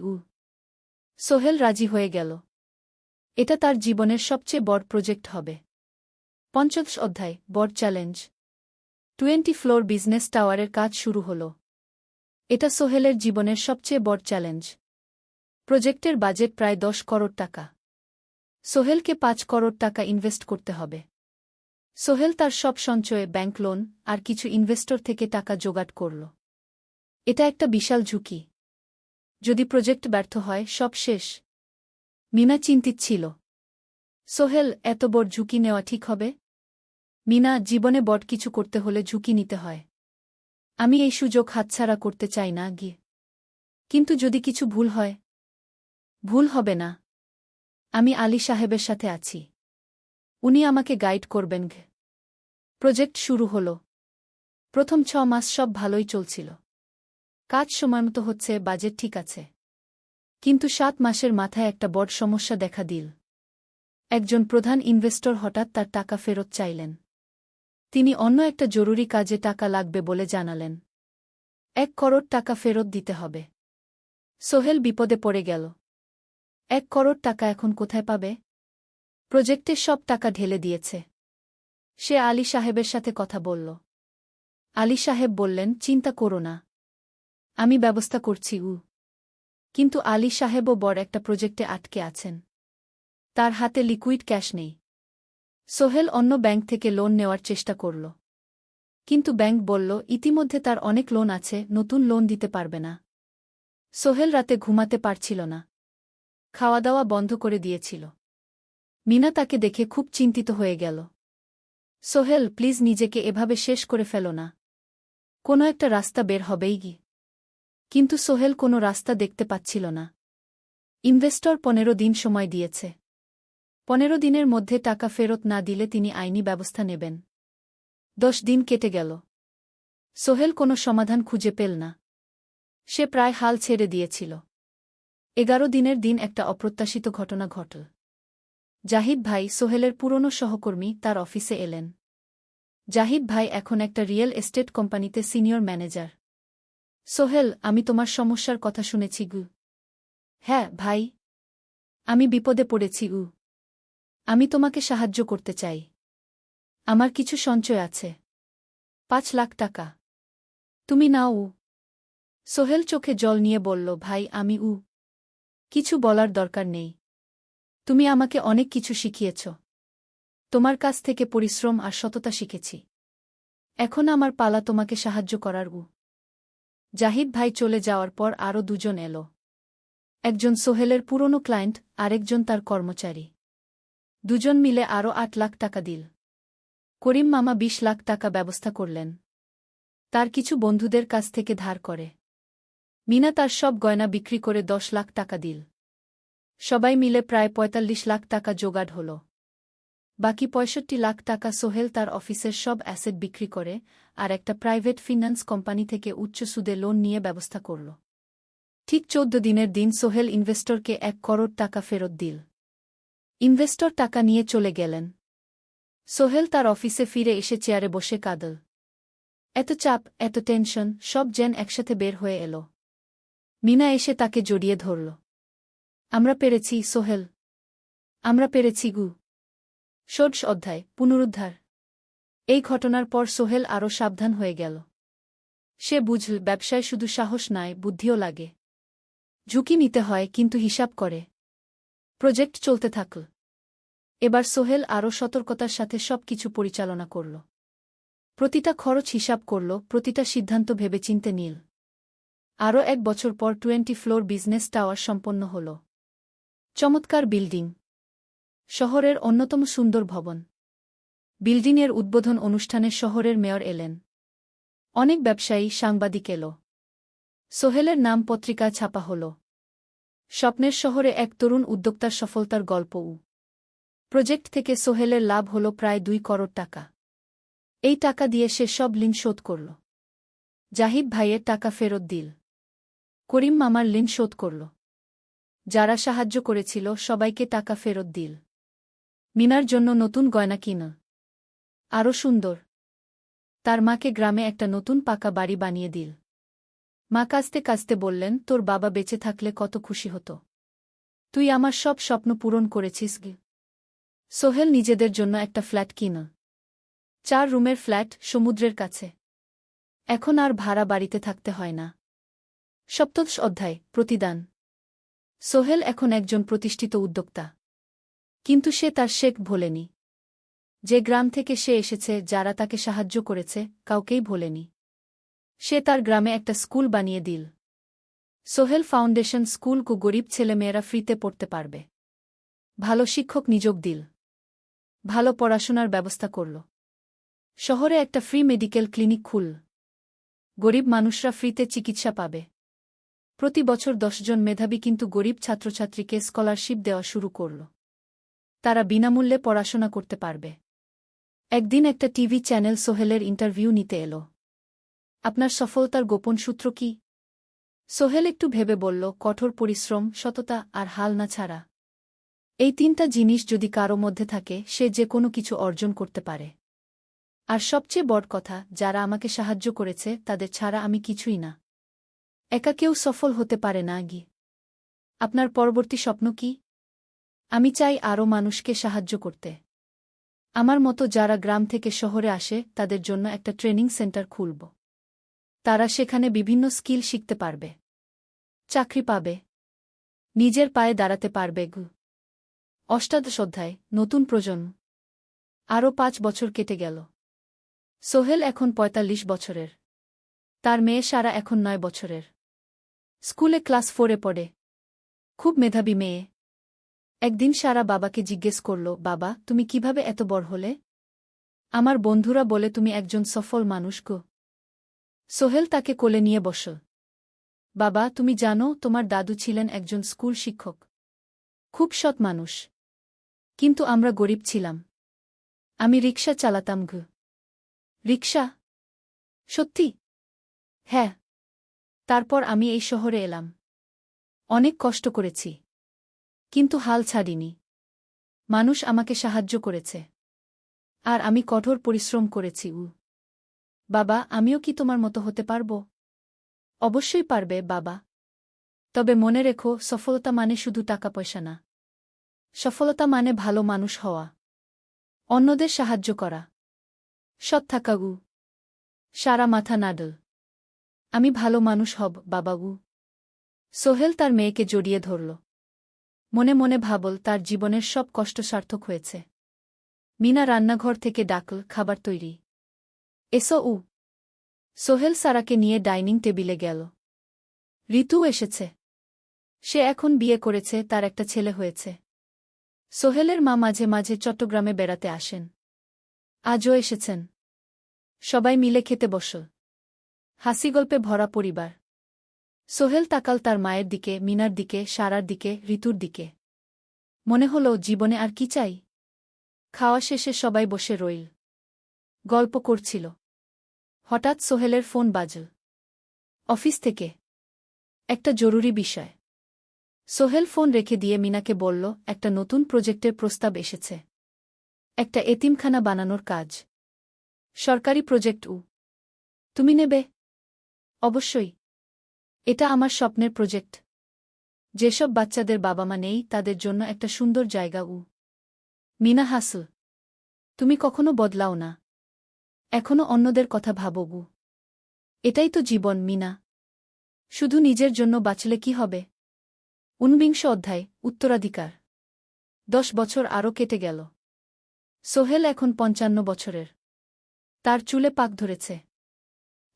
সোহেল রাজি হয়ে গেল। এটা তার জীবনের সবচেয়ে বড় প্রজেক্ট হবে। ৫০ অধ্যায়, বড় চ্যালেঞ্জ। 20 ফ্লোর বিজনেস টাওয়ারের কাজ শুরু হল। এটা সোহেলের জীবনের সবচেয়ে বড় চ্যালেঞ্জ। প্রজেক্টের বাজেট প্রায় ১০ করোড় টাকা। সোহেলকে ৫ করোড় টাকা ইনভেস্ট করতে হবে। সোহেল তার সব সঞ্চয়ে, ব্যাংক লোন আর কিছু ইনভেস্টর থেকে টাকা জোগাড় করল। এটা একটা বিশাল ঝুঁকি। যদি প্রজেক্ট ব্যর্থ হয়, সব শেষ। মিনা চিন্তিত ছিল। সোহেল, এত বড় ঝুঁকি নেওয়া ঠিক হবে? মিনা, জীবনে বড় কিছু করতে হলে ঝুঁকি নিতে হয়। আমি এই সুযোগ হাতছাড়া করতে চাই না গিয়ে। কিন্তু যদি কিছু ভুল হয়? ভুল হবে না। আমি আলী সাহেবের সাথে আছি। উনি আমাকে গাইড করবেন। প্রজেক্ট শুরু হল। প্রথম ৬ মাস সব ভালোই চলছিল। কাজ সময়মতো হচ্ছে, বাজেট ঠিক আছে। কিন্তু ৭ মাসের মাথায় একটা বড় সমস্যা দেখা দিল। একজন প্রধান ইনভেস্টর হঠাৎ তার টাকা ফেরত চাইলেন। তিনি অন্য একটা জরুরি কাজে টাকা লাগবে বলে জানালেন। 1 কোটি টাকা ফেরত দিতে হবে। সোহেল বিপদে পড়ে গেল। 1 কোটি টাকা এখন কোথায় পাবে? প্রজেক্টের সব টাকা ঢেলে দিয়েছে। সে আলী সাহেবের সাথে কথা বলল। আলী সাহেব বললেন, চিন্তা করো না, আমি ব্যবস্থা করছি। কিন্তু আলী সাহেবও বড় একটা প্রজেক্টে আটকে আছেন। তার হাতে লিকুইড ক্যাশ নেই। সোহেল অন্য ব্যাংক থেকে লোন নেওয়ার চেষ্টা করল। কিন্তু ব্যাংক বলল, ইতিমধ্যে তার অনেক লোন আছে, নতুন লোন দিতে পারবে না। সোহেল রাতে ঘুমাতে পারছিল না। খাওয়া দাওয়া বন্ধ করে দিয়েছিল। মিনা তাকে দেখে খুব চিন্তিত হয়ে গেল। সোহেল, প্লিজ নিজেকে এভাবে শেষ করে ফেলো না। কোনো একটা রাস্তা বের হবেই কি। কিন্তু সোহেল কোনো রাস্তা দেখতে পাচ্ছিল না। ইনভেস্টর 15 দিন সময় দিয়েছে। 15 দিনের মধ্যে টাকা ফেরত না দিলে তিনি আইনি ব্যবস্থা নেবেন। 10 দিন কেটে গেল। সোহেল কোনো সমাধান খুঁজে পেল না। সে প্রায় হাল ছেড়ে দিয়েছিল। 11 দিনের দিন একটা অপ্রত্যাশিত ঘটনা ঘটল। জাহিদ ভাই, সোহেলের পুরনো সহকর্মী, তার অফিসে এলেন। জাহিদ ভাই এখন একটা রিয়েল এস্টেট কোম্পানিতে সিনিয়র ম্যানেজার। সোহেল, আমি তোমার সমস্যার কথা শুনেছি গু। হ্যাঁ ভাই, আমি বিপদে পড়েছি গু। আমি তোমাকে সাহায্য করতে চাই। আমার কিছু সঞ্চয় আছে, 5 লাখ টাকা। তুমি নাও। সোহেল চোখে জল নিয়ে বলল, ভাই আমি কিছু বলার দরকার নেই। তুমি আমাকে অনেক কিছু শিখিয়েছ। তোমার কাছ থেকে পরিশ্রম আর সততা শিখেছি। এখন আমার পালা তোমাকে সাহায্য করার। জাহিদ ভাই চলে যাওয়ার পর আরও 2 জন এলো। একজন সোহেলের পুরনো ক্লায়েন্ট, আরেকজন তার কর্মচারী। 2 জন মিলে আরও 8 লাখ টাকা দিল। করিম মামা 20 লাখ টাকা ব্যবস্থা করলেন। তার কিছু বন্ধুদের কাছ থেকে ধার করে। মিনা তার সব গয়না বিক্রি করে 10 লাখ টাকা দিল। সবাই মিলে প্রায় 45 লাখ টাকা জোগাড় হল। বাকি 65 লাখ টাকা সোহেল তার অফিসের সব অ্যাসেট বিক্রি করে আর একটা প্রাইভেট ফিন্যান্স কোম্পানি থেকে উচ্চ সুদে লোন নিয়ে ব্যবস্থা করল। ঠিক 14 দিনের দিন সোহেল ইনভেস্টরকে 1 কোটি টাকা ফেরত দিল। ইনভেস্টর টাকা নিয়ে চলে গেলেন। সোহেল তার অফিসে ফিরে এসে চেয়ারে বসে কাঁদল। এত চাপ, এত টেনশন, সব যেন একসাথে বের হয়ে এলো। মিনা এসে তাকে জড়িয়ে ধরল। আমরা পেরেছি সোহেল, আমরা পেরেছি গু। ষোড়শ অধ্যায়, পুনরুদ্ধার। এই ঘটনার পর সোহেল আরও সাবধান হয়ে গেল। সে বুঝল, ব্যবসায় শুধু সাহস নয়, বুদ্ধিও লাগে। ঝুঁকি নিতে হয়, কিন্তু হিসাব করে। প্রজেক্ট চলতে থাকল। এবার সোহেল আরও সতর্কতার সাথে সবকিছু পরিচালনা করল। প্রতিটা খরচ হিসাব করল, প্রতিটা সিদ্ধান্ত ভেবেচিন্তে নিল। আরও 1 বছর পর 20 ফ্লোর বিজনেস টাওয়ার সম্পন্ন হল। চমৎকার বিল্ডিং, শহরের অন্যতম সুন্দর ভবন। বিল্ডিংয়ের উদ্বোধন অনুষ্ঠানে শহরের মেয়র এলেন। অনেক ব্যবসায়ী, সাংবাদিক এল। সোহেলের নাম পত্রিকায় ছাপা হল। স্বপ্নের শহরে এক তরুণ উদ্যোক্তার সফলতার গল্প। প্রজেক্ট থেকে সোহেলের লাভ হল প্রায় 2 কোটি টাকা। এই টাকা দিয়ে সে সব ঋণ শোধ করল। জাহিদ ভাইয়ের টাকা ফেরত দিল। করিম মামার ঋণ শোধ করল। যারা সাহায্য করেছিল সবাইকে টাকা ফেরত দিল। মিনার জন্য নতুন গয়না কিন। আরও সুন্দর। তার মাকে গ্রামে একটা নতুন পাকা বাড়ি বানিয়ে দিল। মা কাঁদতে কাঁদতে বললেন, তোর বাবা বেঁচে থাকলে কত খুশি হতো। তুই আমার সব স্বপ্ন পূরণ করেছিস গে। সোহেল নিজেদের জন্য একটা ফ্ল্যাট কিন। 4 রুমের ফ্ল্যাট, সমুদ্রের কাছে। এখন আর ভাড়া বাড়িতে থাকতে হয় না। সপ্তদশ অধ্যায়, প্রতিদান। সোহেল এখন একজন প্রতিষ্ঠিত উদ্যোক্তা। কিন্তু সে তার শেখ ভোলেনি। যে গ্রাম থেকে সে এসেছে, যারা তাকে সাহায্য করেছে, কাউকেই ভোলেনি। সে তার গ্রামে একটা স্কুল বানিয়ে দিল। সোহেল ফাউন্ডেশন স্কুল কো গরিব ছেলেমেয়েরা ফ্রিতে পড়তে পারবে। ভালো শিক্ষক নিযোগ দিল। ভালো পড়াশোনার ব্যবস্থা করল। শহরে একটা ফ্রি মেডিকেল ক্লিনিক খুলল। গরিব মানুষরা ফ্রিতে চিকিৎসা পাবে। প্রতি বছর 10 জন মেধাবী কিন্তু গরিব ছাত্রছাত্রীকে স্কলারশিপ দেওয়া শুরু করল। তারা বিনামূল্যে পড়াশোনা করতে পারবে। একদিন একটা টিভি চ্যানেল সোহেলের ইন্টারভিউ নিতে এলো। আপনার সফলতার গোপন সূত্র কি? সোহেল একটু ভেবে বলল, কঠোর পরিশ্রম, সততা আর হাল না ছাড়া। এই 3টা জিনিস যদি কারো মধ্যে থাকে, সে যে কোনো কিছু অর্জন করতে পারে। আর সবচেয়ে বড় কথা, যারা আমাকে সাহায্য করেছে তাদের ছাড়া আমি কিছুই না। একা কেউ সফল হতে পারে না গি। আপনার পরবর্তী স্বপ্ন কি? আমি চাই আরও মানুষকে সাহায্য করতে। আমার মতো যারা গ্রাম থেকে শহরে আসে তাদের জন্য একটা ট্রেনিং সেন্টার খুলব। তারা সেখানে বিভিন্ন স্কিল শিখতে পারবে, চাকরি পাবে, নিজের পায়ে দাঁড়াতে পারবে। অষ্টাদশ অধ্যায়, নতুন প্রজন্ম। আরও 5 বছর কেটে গেল। সোহেল এখন ৪৫ বছরের। তার মেয়ে সারা এখন 9 বছরের। স্কুলে ক্লাস 4-এ পড়ে। খুব মেধাবী মেয়ে। একদিন সারা বাবাকে জিজ্ঞেস করল, বাবা, তুমি কিভাবে এত বড় হলে? আমার বন্ধুরা বলে তুমি একজন সফল মানুষ গো। সোহেল তাকে কোলে নিয়ে বসল। বাবা, তুমি জানো তোমার দাদু ছিলেন একজন স্কুল শিক্ষক। খুব সৎ মানুষ। কিন্তু আমরা গরিব ছিলাম। আমি রিকশা চালাতাম গো। রিকশা? সত্যি? হ্যাঁ। তারপর আমি এই শহরে এলাম। অনেক কষ্ট করেছি। কিন্তু হাল ছাড়িনি। মানুষ আমাকে সাহায্য করেছে। আর আমি কঠোর পরিশ্রম করেছি। বাবা, আমিও কি তোমার মতো হতে পারব? অবশ্যই পারবে বাবা। তবে মনে রেখো, সফলতা মানে শুধু টাকা পয়সা না। সফলতা মানে ভালো মানুষ হওয়া, অন্যদের সাহায্য করা, সৎ থাকা। সারা মাথা নাড়ল। আমি ভালো মানুষ হব বাবা। সোহেল তার মেয়েকে জড়িয়ে ধরল। মনে মনে ভাবল তার জীবনের সব কষ্ট সার্থক হয়েছে। মিনা রান্নাঘর থেকে ডাকল, খাবার তৈরি। এসো। সোহেল সারাকে নিয়ে ডাইনিং টেবিলে গেল। ঋতু এসেছে। সে এখন বিয়ে করেছে, তার একটা ছেলে হয়েছে। সোহেলের মা মাঝে মাঝে চট্টগ্রামে বেড়াতে আসেন। আজও এসেছেন। সবাই মিলে খেতে বসল। হাসিগল্পে ভরা পরিবার। সোহেল তাকাল তার মায়ের দিকে, মিনার দিকে, সারার দিকে, ঋতুর দিকে। মনে হল জীবনে আর কি চাই। খাওয়া শেষে সবাই বসে রইল। গল্প করছিল। হঠাৎ সোহেলের ফোন বাজল। অফিস থেকে। একটা জরুরি বিষয়। সোহেল ফোন রেখে দিয়ে মিনাকে বলল, একটা নতুন প্রজেক্টের প্রস্তাব এসেছে। একটা এতিমখানা বানানোর কাজ। সরকারি প্রজেক্ট। তুমি নেবে? অবশ্যই। এটা আমার স্বপ্নের প্রজেক্ট। যেসব বাচ্চাদের বাবা মা নেই তাদের জন্য একটা সুন্দর জায়গা। মিনা হাসল। তুমি কখনো বদলাও না। এখনো অন্যদের কথা ভাবো। এটাই তো জীবন মিনা। শুধু নিজের জন্য বাঁচলে কি হবে? 49 অধ্যায়, উত্তরাধিকার। 10 বছর আরও কেটে গেল। সোহেল এখন 55 বছরের। তার চুলে পাক ধরেছে।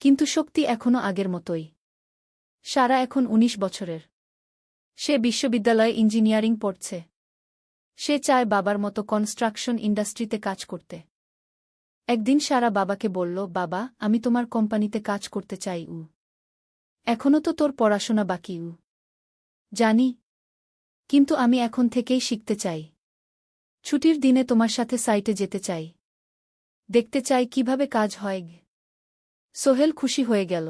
কিন্তু শক্তি এখনো আগের মতোই। সারা এখন 19 বছরের। সে বিশ্ববিদ্যালয়ে ইঞ্জিনিয়ারিং পড়ছে। সে চায় বাবার মতো কনস্ট্রাকশন ইন্ডাস্ট্রিতে কাজ করতে। একদিন সারা বাবাকে বলল, বাবা, আমি তোমার কোম্পানিতে কাজ করতে চাই। এখনো তো তোর পড়াশোনা বাকি। জানি। কিন্তু আমি এখন থেকেই শিখতে চাই। ছুটির দিনে তোমার সাথে সাইটে যেতে চাই। দেখতে চাই কিভাবে কাজ হয়। সোহেল খুশি হয়ে গেল।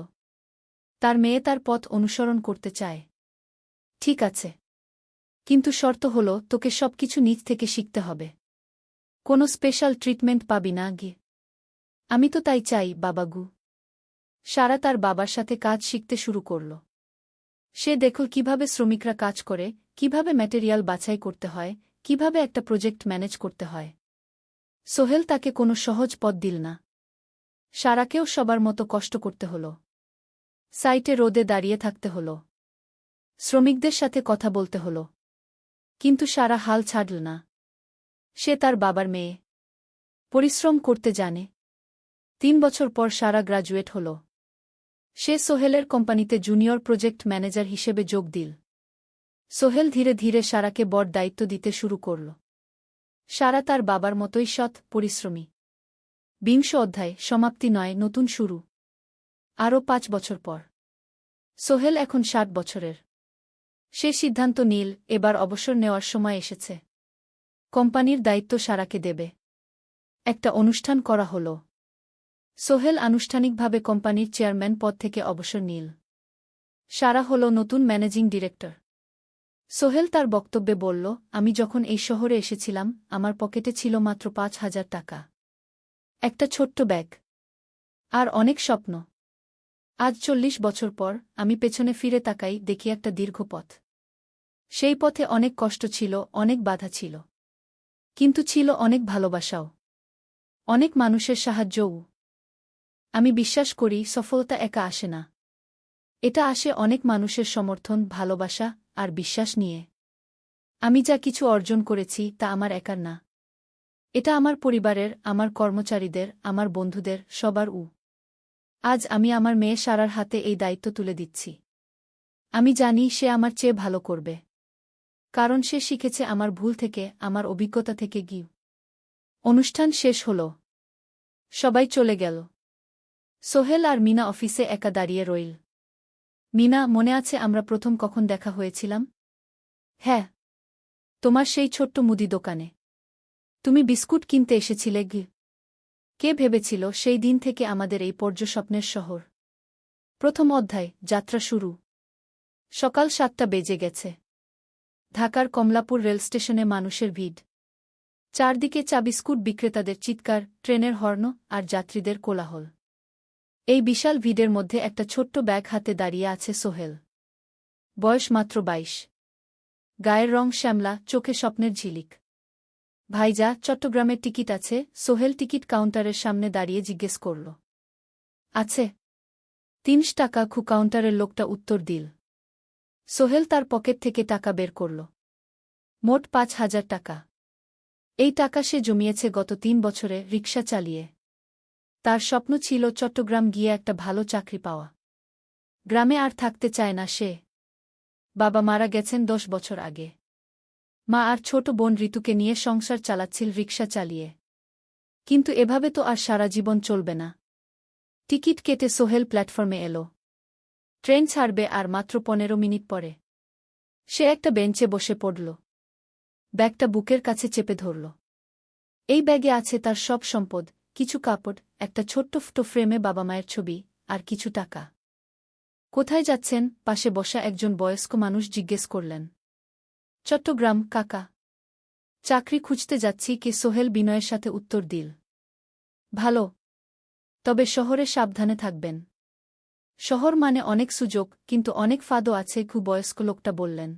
তার মেয়ে তার পথ অনুসরণ করতে চায়। ঠিক আছে। কিন্তু শর্ত হলো, তোকে সবকিছু নিজ থেকে শিখতে হবে। কোনো স্পেশাল ট্রিটমেন্ট পাবি না। আমি তো তাই চাই বাবাগু। সারা তার বাবার সাথে কাজ শিখতে শুরু করল। সে দেখল কিভাবে শ্রমিকরা কাজ করে, কিভাবে ম্যাটেরিয়াল বাছাই করতে হয়, কিভাবে একটা প্রজেক্ট ম্যানেজ করতে হয়। সোহেল তাকে কোনো সহজ পথ দিল না। সারাকেও সবার মতো কষ্ট করতে হল। সাইটে রোদে দাঁড়িয়ে থাকতে হল। শ্রমিকদের সাথে কথা বলতে হল। কিন্তু সারা হাল ছাড়ল না। সে তার বাবার মেয়ে। পরিশ্রম করতে জানে। 3 বছর পর সারা গ্রাজুয়েট হল। সে সোহেলের কোম্পানিতে জুনিয়র প্রজেক্ট ম্যানেজার হিসেবে যোগ দিল। সোহেল ধীরে ধীরে সারাকে বড় দায়িত্ব দিতে শুরু করল। সারা তার বাবার মতোই সৎ, পরিশ্রমী। 20 অধ্যায়, সমাপ্তি নয়, নতুন শুরু। আরও 5 বছর পর। সোহেল এখন 60 বছরের। সে সিদ্ধান্ত নিল, এবার অবসর নেওয়ার সময় এসেছে। কোম্পানির দায়িত্ব সারাকে দেবে। একটা অনুষ্ঠান করা হল। সোহেল আনুষ্ঠানিকভাবে কোম্পানির চেয়ারম্যান পদ থেকে অবসর নিল। সারা হল নতুন ম্যানেজিং ডিরেক্টর। সোহেল তার বক্তব্যে বলল, আমি যখন এই শহরে এসেছিলাম আমার পকেটে ছিল মাত্র 5,000 টাকা। একটা ছোট্ট ব্যাগ। আর অনেক স্বপ্ন। আজ ৪০ বছর পর আমি পেছনে ফিরে তাকাই, দেখি একটা দীর্ঘ পথ। সেই পথে অনেক কষ্ট ছিল, অনেক বাধা ছিল। কিন্তু ছিল অনেক ভালোবাসাও, অনেক মানুষের সাহায্যও। আমি বিশ্বাস করি সফলতা একা আসে না। এটা আসে অনেক মানুষের সমর্থন, ভালোবাসা আর বিশ্বাস নিয়ে। আমি যা কিছু অর্জন করেছি তা আমার একার না। এটা আমার পরিবারের, আমার কর্মচারীদের, আমার বন্ধুদের, সবার। আজ আমি আমার মেয়ে সারার হাতে এই দায়িত্ব তুলে দিচ্ছি। আমি জানি সে আমার চেয়ে ভালো করবে, কারণ সে শিখেছে আমার ভুল থেকে, আমার অভিজ্ঞতা থেকে। অনুষ্ঠান শেষ হল, সবাই চলে গেল। সোহেল আর মিনা অফিসে একা দাঁড়িয়ে রইল। মিনা, মনে আছে আমরা প্রথম কখন দেখা হয়েছিলাম? হ্যাঁ, তোমার সেই ছোট্ট মুদি দোকানে। তুমি বিস্কুট কিনতে এসেছিলে। কে ভেবেছিল সেই দিন থেকে আমাদের এই পর্যস্বপ্নের শহর। প্রথম অধ্যায়, যাত্রা শুরু। সকাল ৭টা বেজে গেছে। ঢাকার কমলাপুর রেলস্টেশনে মানুষের ভিড়। চারদিকে চা বিস্কুট বিক্রেতাদের চিৎকার, ট্রেনের হর্ন আর যাত্রীদের কোলাহল। এই বিশাল ভিড়ের মধ্যে একটা ছোট্ট ব্যাগ হাতে দাঁড়িয়ে আছে সোহেল। বয়স মাত্র ২২। গায়ের রং শ্যামলা, চোখে স্বপ্নের ঝিলিক। ভাইজা, চট্টগ্রামের টিকিট আছে? সোহেল টিকিট কাউন্টারের সামনে দাঁড়িয়ে জিজ্ঞেস করল। আছে। ৩০ টাকা। কাউন্টারের লোকটা উত্তর দিল। সোহেল তার পকেট থেকে টাকা বের করল। মোট ৫,০০০ টাকা। এই টাকা সে জমিয়েছে গত ৩ বছরে রিকশা চালিয়ে। তার স্বপ্ন ছিল চট্টগ্রাম গিয়ে একটা ভালো চাকরি পাওয়া। গ্রামে আর থাকতে চায় না সে। বাবা মারা গেছেন ১০ বছর আগে। মা আর ছোট বোন ঋতুকে নিয়ে সংসার চালাচ্ছিল রিকশা চালিয়ে। কিন্তু এভাবে তো আর সারা জীবন চলবে না। টিকিট কেটে সোহেল প্ল্যাটফর্মে এল। ট্রেন ছাড়বে আর মাত্র ১৫ মিনিট পরে। সে একটা বেঞ্চে বসে পড়ল। ব্যাগটা বুকের কাছে চেপে ধরল। এই ব্যাগে আছে তার সব সম্পদ, কিছু কাপড়, একটা ছোট্ট ফটো ফ্রেমে বাবা মায়ের ছবি, আর কিছু টাকা। কোথায় যাচ্ছেন? পাশে বসা একজন বয়স্ক মানুষ জিজ্ঞেস করলেন। চট্টগ্রাম কাকা। চাকরি খুঁজতে যাচ্ছি। সোহেল বিনয়ের সাথে উত্তর দিল। ভালো, তবে শহরে সাবধানে থাকবেন। শহর মানে অনেক সুযোগ, কিন্তু অনেক ফাঁদও আছে। বয়স্ক লোকটা বললেন।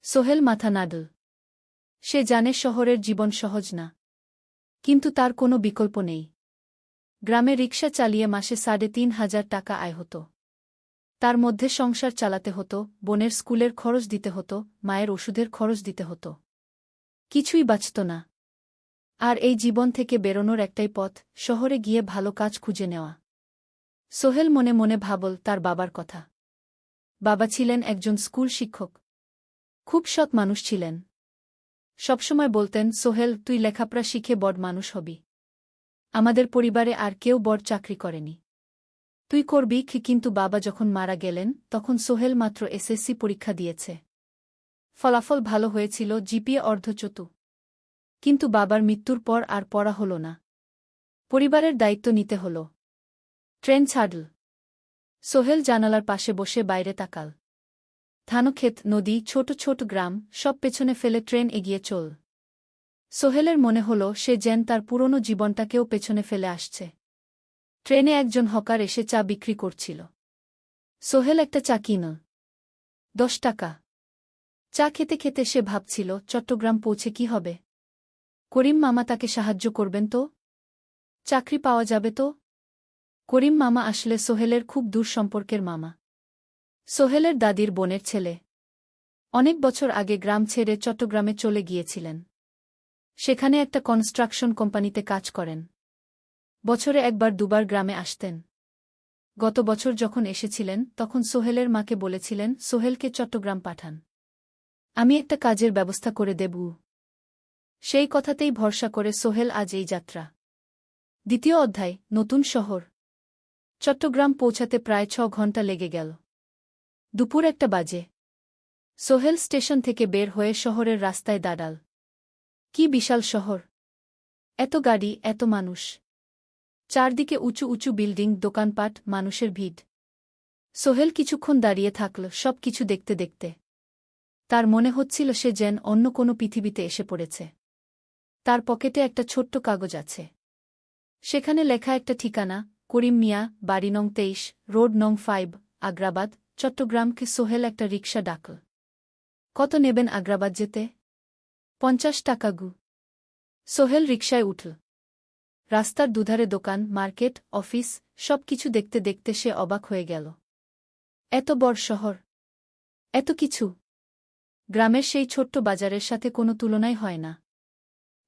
সোহেল মাথা নাড়ল। সে জানে শহরের জীবন সহজ না, কিন্তু তার কোনো বিকল্প নেই। গ্রামে রিকশা চালিয়ে মাসে ৩,৫০০ টাকা আয় হতো। তার মধ্যে সংসার চালাতে হতো, বোনের স্কুলের খরচ দিতে হতো, মায়ের ওষুধের খরচ দিতে হতো। কিছুই বাঁচত না। আর এই জীবন থেকে বেরোনোর একটাই পথ, শহরে গিয়ে ভালো কাজ খুঁজে নেওয়া। সোহেল মনে মনে ভাবল তার বাবার কথা। বাবা ছিলেন একজন স্কুল শিক্ষক। খুব সৎ মানুষ ছিলেন। সবসময় বলতেন, সোহেল, তুই লেখাপড়া শিখে বড় মানুষ হবি। আমাদের পরিবারে আর কেউ বড় চাকরি করেনি, তুই করবি। কিন্তু বাবা যখন মারা গেলেন তখন সোহেল মাত্র এসএসসি পরীক্ষা দিয়েছে। ফলাফল ভালো হয়েছিল, জিপিএ অর্ধচতু। কিন্তু বাবার মৃত্যুর পর আর পড়া হল না। পরিবারের দায়িত্ব নিতে হল। ট্রেন ছাড়ল। সোহেল জানালার পাশে বসে বাইরে তাকাল। ধানক্ষেত, নদী, ছোট ছোট গ্রাম, সব পেছনে ফেলে ট্রেন এগিয়ে চল। সোহেলের মনে হল সে যেন তার পুরনো জীবনটাকেও পেছনে ফেলে আসছে। ট্রেনে একজন হকার এসে চা বিক্রি করছিল। সোহেল একটা চা কিনল। ১০ টাকা। চা খেতে খেতে সে ভাবছিল, চট্টগ্রাম পৌঁছে কি হবে? করিম মামা তাকে সাহায্য করবেন তো? চাকরি পাওয়া যাবে তো? করিম মামা আসলে সোহেলের খুব দূর সম্পর্কের মামা। সোহেলের দাদির বোনের ছেলে। অনেক বছর আগে গ্রাম ছেড়ে চট্টগ্রামে চলে গিয়েছিলেন। সেখানে একটা কনস্ট্রাকশন কোম্পানিতে কাজ করেন। বছরে একবার দুবার গ্রামে আসতেন। গত বছর যখন এসেছিলেন তখন সোহেলের মাকে বলেছিলেন, সোহেলকে চট্টগ্রাম পাঠান, আমি একটা কাজের ব্যবস্থা করে দেব। সেই কথাতেই ভরসা করে সোহেল আজ এই যাত্রা। দ্বিতীয় অধ্যায়, নতুন শহর। চট্টগ্রাম পৌঁছাতে প্রায় ৬ ঘণ্টা লেগে গেল। দুপুর ১টা বাজে। সোহেল স্টেশন থেকে বের হয়ে শহরের রাস্তায় দাঁড়াল। কি বিশাল শহর! এত গাড়ি, এত মানুষ। চারদিকে উঁচু উঁচু বিল্ডিং, দোকানপাট, মানুষের ভিড়। সোহেল কিছুক্ষণ দাঁড়িয়ে থাকল, সব কিছু দেখতে দেখতে। তার মনে হচ্ছিল সে যেন অন্য কোনো পৃথিবীতে এসে পড়েছে। তার পকেটে একটা ছোট্ট কাগজ আছে। সেখানে লেখা একটা ঠিকানা, করিম মিয়া, বাড়ি নং 23, রোড নং 5, আগ্রাবাদ, চট্টগ্রামকে। সোহেল একটা রিকশা ডাকল। কত নেবেন আগ্রাবাদ যেতে? 50 টাকা গু। সোহেল রিকশায় উঠল। রাস্তার দুধারে দোকান, মার্কেট, অফিস, সব কিছু দেখতে দেখতে সে অবাক হয়ে গেল। এত বড় শহর, এত কিছু! গ্রামের সেই ছোট্ট বাজারের সাথে কোনো তুলনাই হয় না।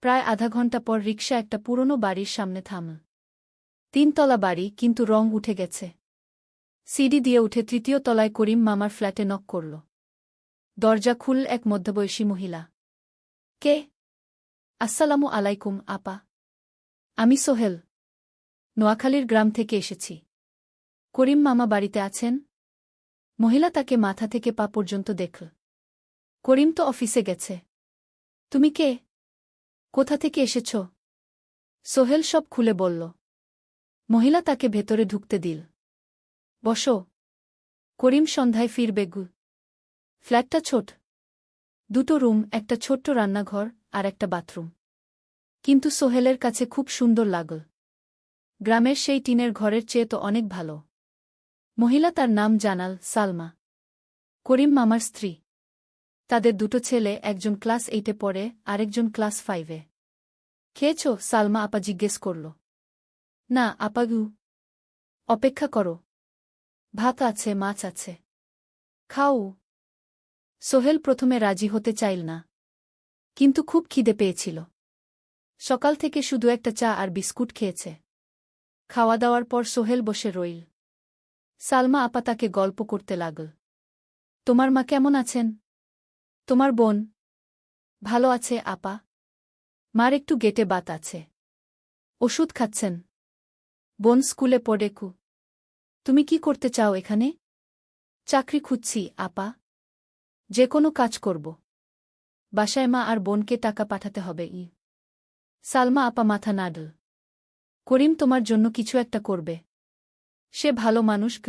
প্রায় আধা ঘণ্টা পর রিকশা একটা পুরনো বাড়ির সামনে থামল। 3 তলা বাড়ি, কিন্তু রং উঠে গেছে। সিঁড়ি দিয়ে উঠে 3য় তলায় করিম মামার ফ্ল্যাটে নক করল। দরজা খুলল এক মধ্যবয়সী মহিলা। কে? আসসালামু আলাইকুম আপা। আমি সোহেল। নোয়াখালীর গ্রাম থেকে এসেছি। করিম মামা বাড়িতে আছেন? মহিলা তাকে মাথা থেকে পা পর্যন্ত দেখল। করিম তো অফিসে গেছে। তুমি কে? কোথা থেকে এসেছ? সোহেল সব খুলে বলল। মহিলা তাকে ভেতরে ঢুকতে দিল। বসো। করিম সন্ধ্যায় ফিরবে গু। ফ্ল্যাটটা ছোট। 2টো রুম, একটা ছোট্ট রান্নাঘর আর একটা বাথরুম। কিন্তু সোহেলের কাছে খুব সুন্দর লাগল। গ্রামের সেই টিনের ঘরের চেয়ে তো অনেক ভালো। মহিলা তার নাম জানাল সালমা। করিম মামার স্ত্রী। তাদের 2টো ছেলে, একজন ক্লাস 8-এ পড়ে, আরেকজন ক্লাস 5-এ। খেয়েছ? সালমা আপা জিজ্ঞেস করল। না আপা গু। অপেক্ষা করো। ভাত আছে, মাছ আছে। খাও। সোহেল প্রথমে রাজি হতে চাইল না, কিন্তু খুব খিদে পেয়েছিল। সকাল থেকে শুধু একটা চা আর বিস্কুট খেয়েছে। খাওয়া দাওয়ার পর সোহেল বসে রইল। সালমা আপা তাকে গল্প করতে লাগল। তোমার মা কেমন আছেন? তোমার বোন? ভালো আছে আপা। মার একটু গেটে বাত আছে। ওষুধ খাচ্ছেন। বোন স্কুলে পড়ে কু। তুমি কি করতে চাও এখানে? চাকরি খুঁজছি আপা। যে কোনো কাজ করব। বাসায় মা আর বোনকে টাকা পাঠাতে হবে। সালমা আপা মাথা নাড়ল। করিম তোমার জন্য কিছু একটা করবে। সে ভালো মানুষ গ।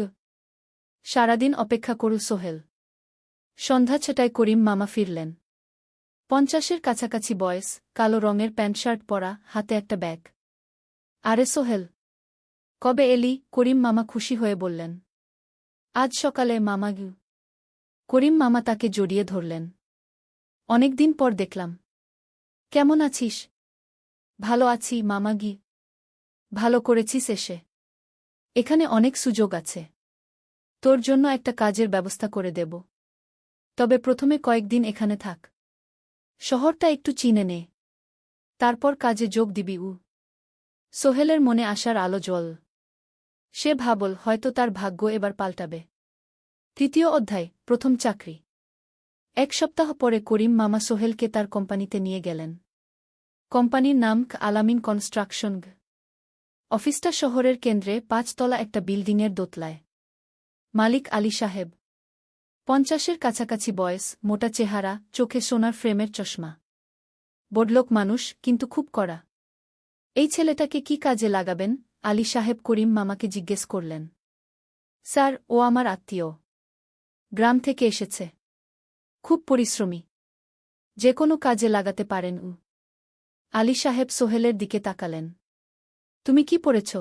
সারাদিন অপেক্ষা করল সোহেল। সন্ধ্যা 6টায় করিম মামা ফিরলেন। 50-এর কাছাকাছি বয়স, কালো রঙের প্যান্ট শার্ট পরা, হাতে একটা ব্যাগ। আরে সোহেল, কবে এলি? করিম মামা খুশি হয়ে বললেন। আজ সকালে মামা গু। করিম মামা তাকে জড়িয়ে ধরলেন। অনেকদিন পর দেখলাম। কেমন আছিস? ভালো আছি মামা গি। ভালো করেছিস এসে। এখানে অনেক সুযোগ আছে। তোর জন্য একটা কাজের ব্যবস্থা করে দেব। তবে প্রথমে কয়েকদিন এখানে থাক। শহরটা একটু চিনে নে। তারপর কাজে যোগ দিবি। সোহেলের মনে আসার আলো জ্বল। সে ভাবল হয়তো তার ভাগ্য এবার পাল্টাবে। 3য় অধ্যায়, প্রথম চাকরি। 1 সপ্তাহ পরে করিম মামা সোহেলকে তার কোম্পানিতে নিয়ে গেলেন। কোম্পানির নাম আলামিন কনস্ট্রাকশন। অফিসটা শহরের কেন্দ্রে, 5 তলা একটা বিল্ডিংয়ের দোতলায়। মালিক আলী সাহেব। 50-এর কাছাকাছি বয়স, মোটা চেহারা, চোখে সোনার ফ্রেমের চশমা। বড়লোক মানুষ, কিন্তু খুব কড়া। এই ছেলেটাকে কি কাজে লাগাবেন? আলী সাহেব করিম মামাকে জিজ্ঞেস করলেন। স্যার, ও আমার আত্মীয়। গ্রাম থেকে এসেছে। খুব পরিশ্রমী। যে কোনো কাজে লাগাতে পারেন। আলী সাহেব সোহেলের দিকে তাকালেন। তুমি কি পড়েছ?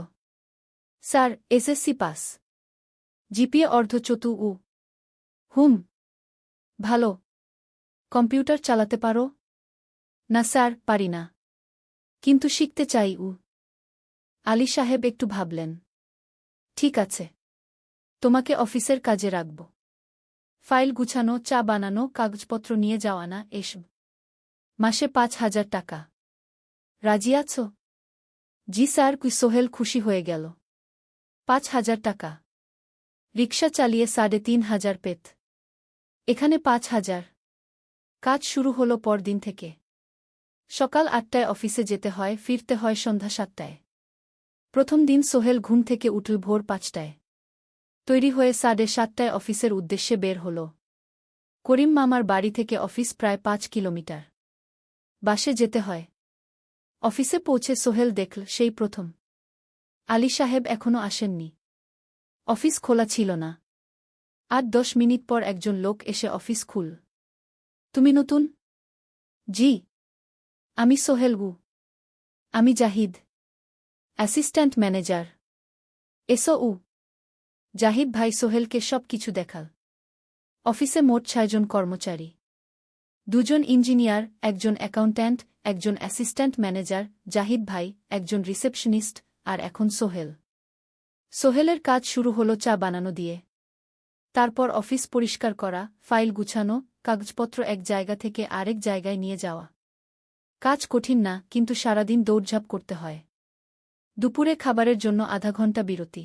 Sir, SSC pass. জিপিএ অর্ধচতু। হুম। ভালো। কম্পিউটার চালাতে পারো? না স্যার, পারি না। কিন্তু শিখতে চাই। আলী সাহেব একটু ভাবলেন। ঠিক আছে। তোমাকে অফিসের কাজে রাখব। ফাইল গুছানো, চা বানানো, কাগজপত্র নিয়ে যাওয়া, না এসব। মাসে 5,000 টাকা। রাজি আছো? জি স্যার। সোহেল খুশি হয়ে গেল। 5,000 টাকা। রিকশা চালিয়ে 3,500 পেত। এখানে 5,000। কাজ শুরু হলো পরদিন থেকে। সকাল 8টায় অফিসে যেতে হয়, ফিরতে হয় সন্ধ্যা 7টায়। প্রথম দিন সোহেল ঘুম থেকে উঠল ভোর 5টায়। তৈরি হয়ে 7:30টায় অফিসের উদ্দেশ্যে বের হল। করিম মামার বাড়ি থেকে অফিস প্রায় 5 কিলোমিটার। বাসে যেতে হয়। অফিসে পৌঁছে সোহেল দেখল সেই প্রথম আলী সাহেব এখনো আসেননি। অফিস খোলা ছিল না। 8-10 মিনিট পর একজন লোক এসে অফিস খুল। তুমি নতুন? জি। আমি সোহেল গু। আমি জাহিদ, অ্যাসিস্ট্যান্ট ম্যানেজার। এসো উ। জাহিদ ভাই সোহেলকে সব কিছু দেখাল। অফিসে মোট ৬ জন কর্মচারী। ২ জন ইঞ্জিনিয়ার, একজন অ্যাকাউন্ট্যান্ট, একজন অ্যাসিস্ট্যান্ট ম্যানেজার, জাহিদ ভাই, একজন রিসেপশনিস্ট, আর এখন সোহেল। সোহেলের কাজ শুরু হলো চা বানানো দিয়ে। তারপর অফিস পরিষ্কার করা, ফাইল গুছানো, কাগজপত্র এক জায়গা থেকে আরেক জায়গায় নিয়ে যাওয়া। কাজ কঠিন না, কিন্তু সারাদিন দৌড়ঝাঁপ করতে হয়। দুপুরে খাবারের জন্য আধা ঘণ্টা বিরতি।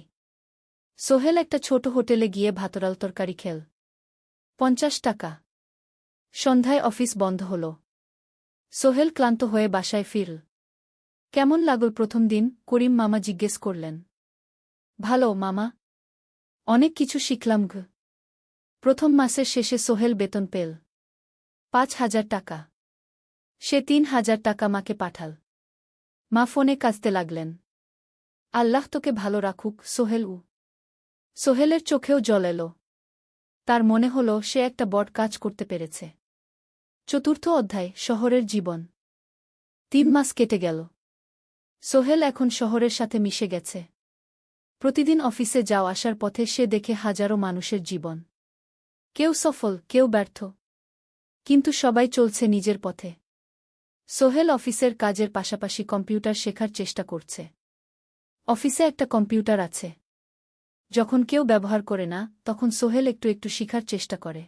সোহেল একটা ছোট হোটেলে গিয়ে ভাতরাল তরকারি খেল। ৫০ টাকা। সন্ধ্যায় অফিস বন্ধ হল। সোহেল ক্লান্ত হয়ে বাসায় ফিরল। কেমন লাগল প্রথম দিন? করিম মামা জিজ্ঞেস করলেন। ভালো মামা। অনেক কিছু শিখলাম গ। প্রথম মাসের শেষে সোহেল বেতন পেল ৫,০০০ টাকা। সে ৩,০০০ টাকা মাকে পাঠাল। মা ফোনে কাঁদতে লাগলেন। আল্লাহ তোকে ভালো রাখুক সোহেল উ। সোহেলের চোখেও জল এল। তার মনে হল সে একটা বড় কাজ করতে পেরেছে। চতুর্থ অধ্যায়, শহরের জীবন। ৩ মাস কেটে গেল। সোহেল এখন শহরের সাথে মিশে গেছে। প্রতিদিন অফিসে যাও আসার পথে সে দেখে হাজারো মানুষের জীবন। কেউ সফল, কেউ ব্যর্থ, কিন্তু সবাই চলছে নিজের পথে। সোহেল অফিসের কাজের পাশাপাশি কম্পিউটার শেখার চেষ্টা করছে। অফিসে একটা কম্পিউটার আছে। যখন কেউ ব্যবহার করে না, তখন সোহেল একটু একটু শিখার চেষ্টা করে।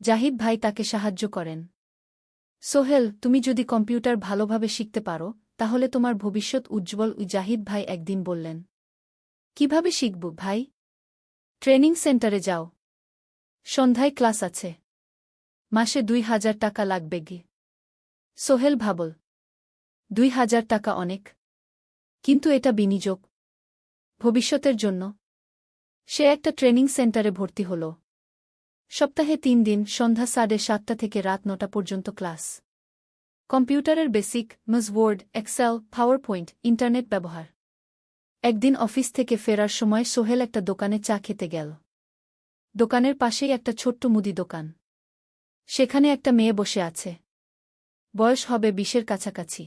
জাহিদ ভাই তাকে সাহায্য করেন। সোহেল, তুমি যদি কম্পিউটার ভালোভাবে শিখতে পারো, তাহলে তোমার ভবিষ্যৎ উজ্জ্বল। জাহিদ ভাই একদিন বললেন। কিভাবে শিখব ভাই? ট্রেনিং সেন্টারে যাও। সন্ধ্যায় ক্লাস আছে। মাসে ২,০০০ টাকা লাগবে গে। সোহেল ভাবল। ২,০০০ টাকা অনেক, কিন্তু এটা বিনিয়োগ ভবিষ্যতের জন্য। সে একটা ট্রেনিং সেন্টারে ভর্তি হল। সপ্তাহে ৩ দিন, সন্ধ্যা ৭:৩০ থেকে রাত ৯টা পর্যন্ত ক্লাস। কম্পিউটারের basic, MS Word, Excel, PowerPoint, internet ব্যবহার। একদিন অফিস থেকে ফেরার সময় সোহেল একটা দোকানে চা খেতে গেল। দোকানের পাশেই একটা ছোট্ট মুদি দোকান। সেখানে একটা মেয়ে বসে আছে। বয়স হবে ২০-এর কাছাকাছি।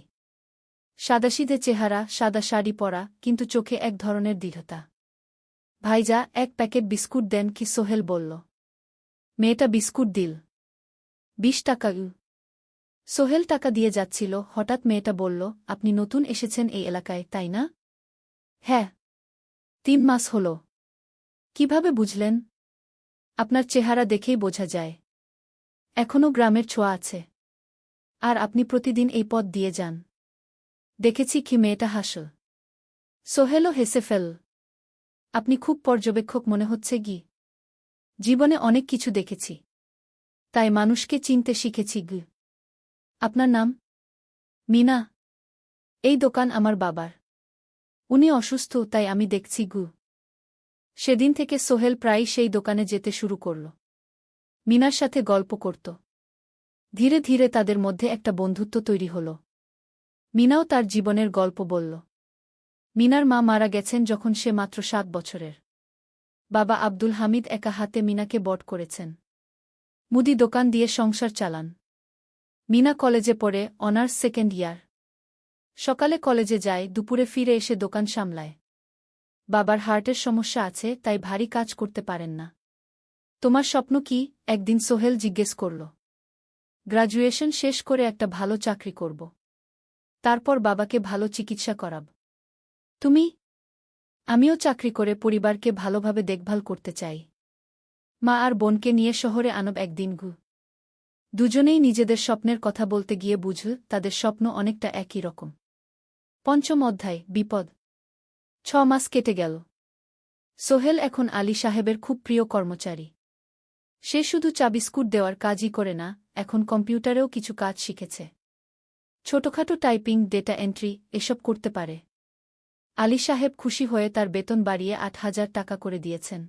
সাদাসিধে চেহারা, সাদা শাড়ি পরা, কিন্তু চোখে এক ধরনের দৃঢ়তা। ভাইজা, এক প্যাকেট বিস্কুট দেন কি? সোহেল বলল। মেয়েটা বিস্কুট দিল। ২০ টাকা। সোহেল টাকা দিয়ে যাচ্ছিল, হঠাৎ মেয়েটা বলল, আপনি নতুন এসেছেন এই এলাকায়, তাই না? হ্যাঁ। ৩ মাস হল। কিভাবে বুঝলেন? আপনার চেহারা দেখেই বোঝা যায়। এখনও গ্রামের ছোঁয়া আছে। আর আপনি প্রতিদিন এই পথ দিয়ে যান। দেখেছি কি? মেয়েটা হাসল। সোহেলও হেসে ফেল। আপনি খুব পর্যবেক্ষক মনে হচ্ছে গি। জীবনে অনেক কিছু দেখেছি, তাই মানুষকে চিনতে শিখেছি গ। আপনার নাম? মিনা। এই দোকান আমার বাবার। উনি অসুস্থ, তাই আমি দেখছি গু। সেদিন থেকে সোহেল প্রায়ই সেই দোকানে যেতে শুরু করল। মিনার সাথে গল্প করত। ধীরে ধীরে তাদের মধ্যে একটা বন্ধুত্ব তৈরি হল। মিনাও তার জীবনের গল্প বলল। মিনার মা মারা গেছেন যখন সে মাত্র ৭ বছরের। বাবা আব্দুল হামিদ একা হাতে মিনাকে বড় করেছেন। মুদি দোকান দিয়ে সংসার চালান। মিনা কলেজে পড়ে, অনার্স সেকেন্ড ইয়ার। সকালে কলেজে যায়, দুপুরে ফিরে এসে দোকান সামলায়। বাবার হার্টের সমস্যা আছে, তাই ভারী কাজ করতে পারেন না। তোমার স্বপ্ন কি? একদিন সোহেল জিজ্ঞেস করল। গ্র্যাজুয়েশন শেষ করে একটা ভালো চাকরি করব। তারপর বাবাকে ভালো চিকিৎসা করাব। তুমি? আমিও চাকরি করে পরিবারকে ভালোভাবে দেখভাল করতে চাই। মা আর বোনকে নিয়ে শহরে আনব একদিন গু। দুজনেই নিজেদের স্বপ্নের কথা বলতে গিয়ে বুঝল তাদের স্বপ্ন অনেকটা একই রকম। পঞ্চম অধ্যায়, বিপদ। ৬ মাস কেটে গেল। সোহেল এখন আলী সাহেবের খুব প্রিয় কর্মচারী। সে শুধু চা বিস্কুট দেওয়ার কাজই করে না, এখন কম্পিউটারেও কিছু কাজ শিখেছে। ছোটখাটো টাইপিং, ডেটা এন্ট্রি, এসব করতে পারে। আলী সাহেব খুশি হয়ে তার বেতন বাড়িয়ে ৮,০০০ টাকা করে দিয়েছেন।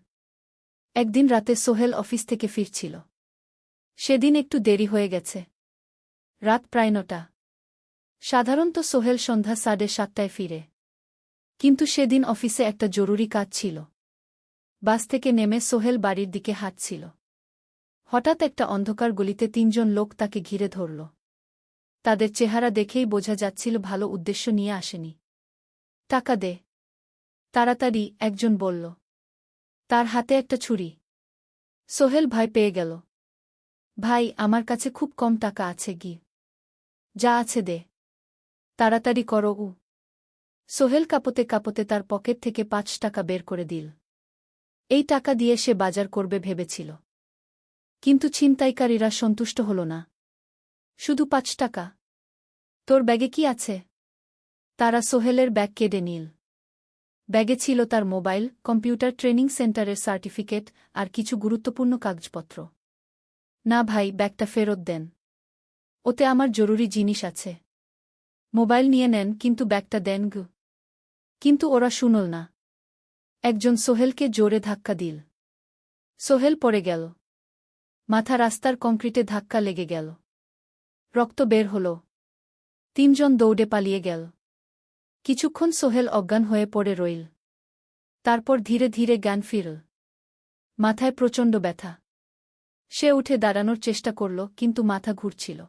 একদিন রাতে সোহেল অফিস থেকে ফিরছিল। সেদিন একটু দেরি হয়ে গেছে। রাত প্রায় ৯টা। সাধারণত সোহেল সন্ধ্যা ৭:৩০টায় ফিরে। কিন্তু সেদিন অফিসে একটা জরুরি কাজ ছিল। বাস থেকে নেমে সোহেল বাড়ির দিকে হাঁটছিল। হঠাৎ একটা অন্ধকার গলিতে ৩ জন লোক তাকে ঘিরে ধরল। তাদের চেহারা দেখেই বোঝা যাচ্ছিল ভালো উদ্দেশ্য নিয়ে আসেনি। টাকা দে। তাড়াতাড়ি, একজন বলল। তার হাতে একটা ছুরি। সোহেল ভয় পেয়ে গেল। ভাই, আমার কাছে খুব কম টাকা আছে গি। যা আছে দে। তাড়াতাড়ি করো। সোহেল কাঁপতে কাঁপতে তার পকেট থেকে ৫ টাকা বের করে দিল। এই টাকা দিয়ে সে বাজার করবে ভেবেছিল। কিন্তু ছিনতাইকারীরা সন্তুষ্ট হল না। শুধু ৫ টাকা? তোর ব্যাগে কি আছে? তারা সোহেলের ব্যাগ কেড়ে নিল। ব্যাগে ছিল তার মোবাইল, কম্পিউটার ট্রেনিং সেন্টারের সার্টিফিকেট আর কিছু গুরুত্বপূর্ণ কাগজপত্র। না ভাই, ব্যাগটা ফেরত দেন। ওতে আমার জরুরি জিনিস আছে। মোবাইল নিয়ে নেন, কিন্তু ব্যাগটা দেন গু। কিন্তু ওরা শুনল না। একজন সোহেলকে জোরে ধাক্কা দিল। সোহেল পড়ে গেল। মাথা রাস্তার কংক্রিটে ধাক্কা লেগে গেল। রক্ত বের হল। ৩ জন দৌড়ে পালিয়ে গেল। কিছুক্ষণ সোহেল অজ্ঞান হয়ে পড়ে রইল। তারপর ধীরে ধীরে জ্ঞান ফিরল। মাথায় প্রচণ্ড ব্যথা। সে উঠে দাঁড়ানোর চেষ্টা করল, কিন্তু মাথা ঘুরছিল।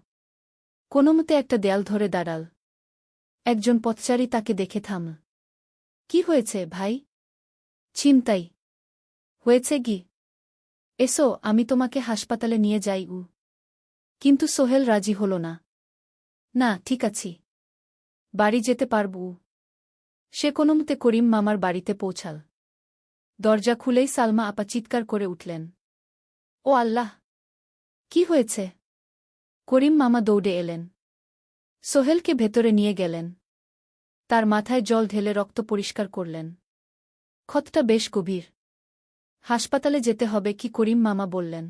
কোনোমতে একটা দেয়াল ধরে দাঁড়াল। একজন পথচারী তাকে দেখে থামল। কি হয়েছে ভাই? ছিনতাই হয়েছে গি? এসো, আমি তোমাকে হাসপাতালে নিয়ে যাই। কিন্তু সোহেল রাজি হল না। না, ঠিক আছি। বাড়ি যেতে পারব। সে কোনোমতে করিম মামার বাড়িতে পৌঁছাল। দরজা খুলেই সালমা আপা চিৎকার করে উঠলেন। ও আল্লাহ! কি হয়েছে? করিম মামা দৌড়ে এলেন। সোহেলকে ভেতরে নিয়ে গেলেন। তার মাথায় জল ঢেলে রক্ত পরিষ্কার করলেন। ক্ষতটা বেশ গভীর। হাসপাতালে যেতে হবে কি? করিম মামা বললেন।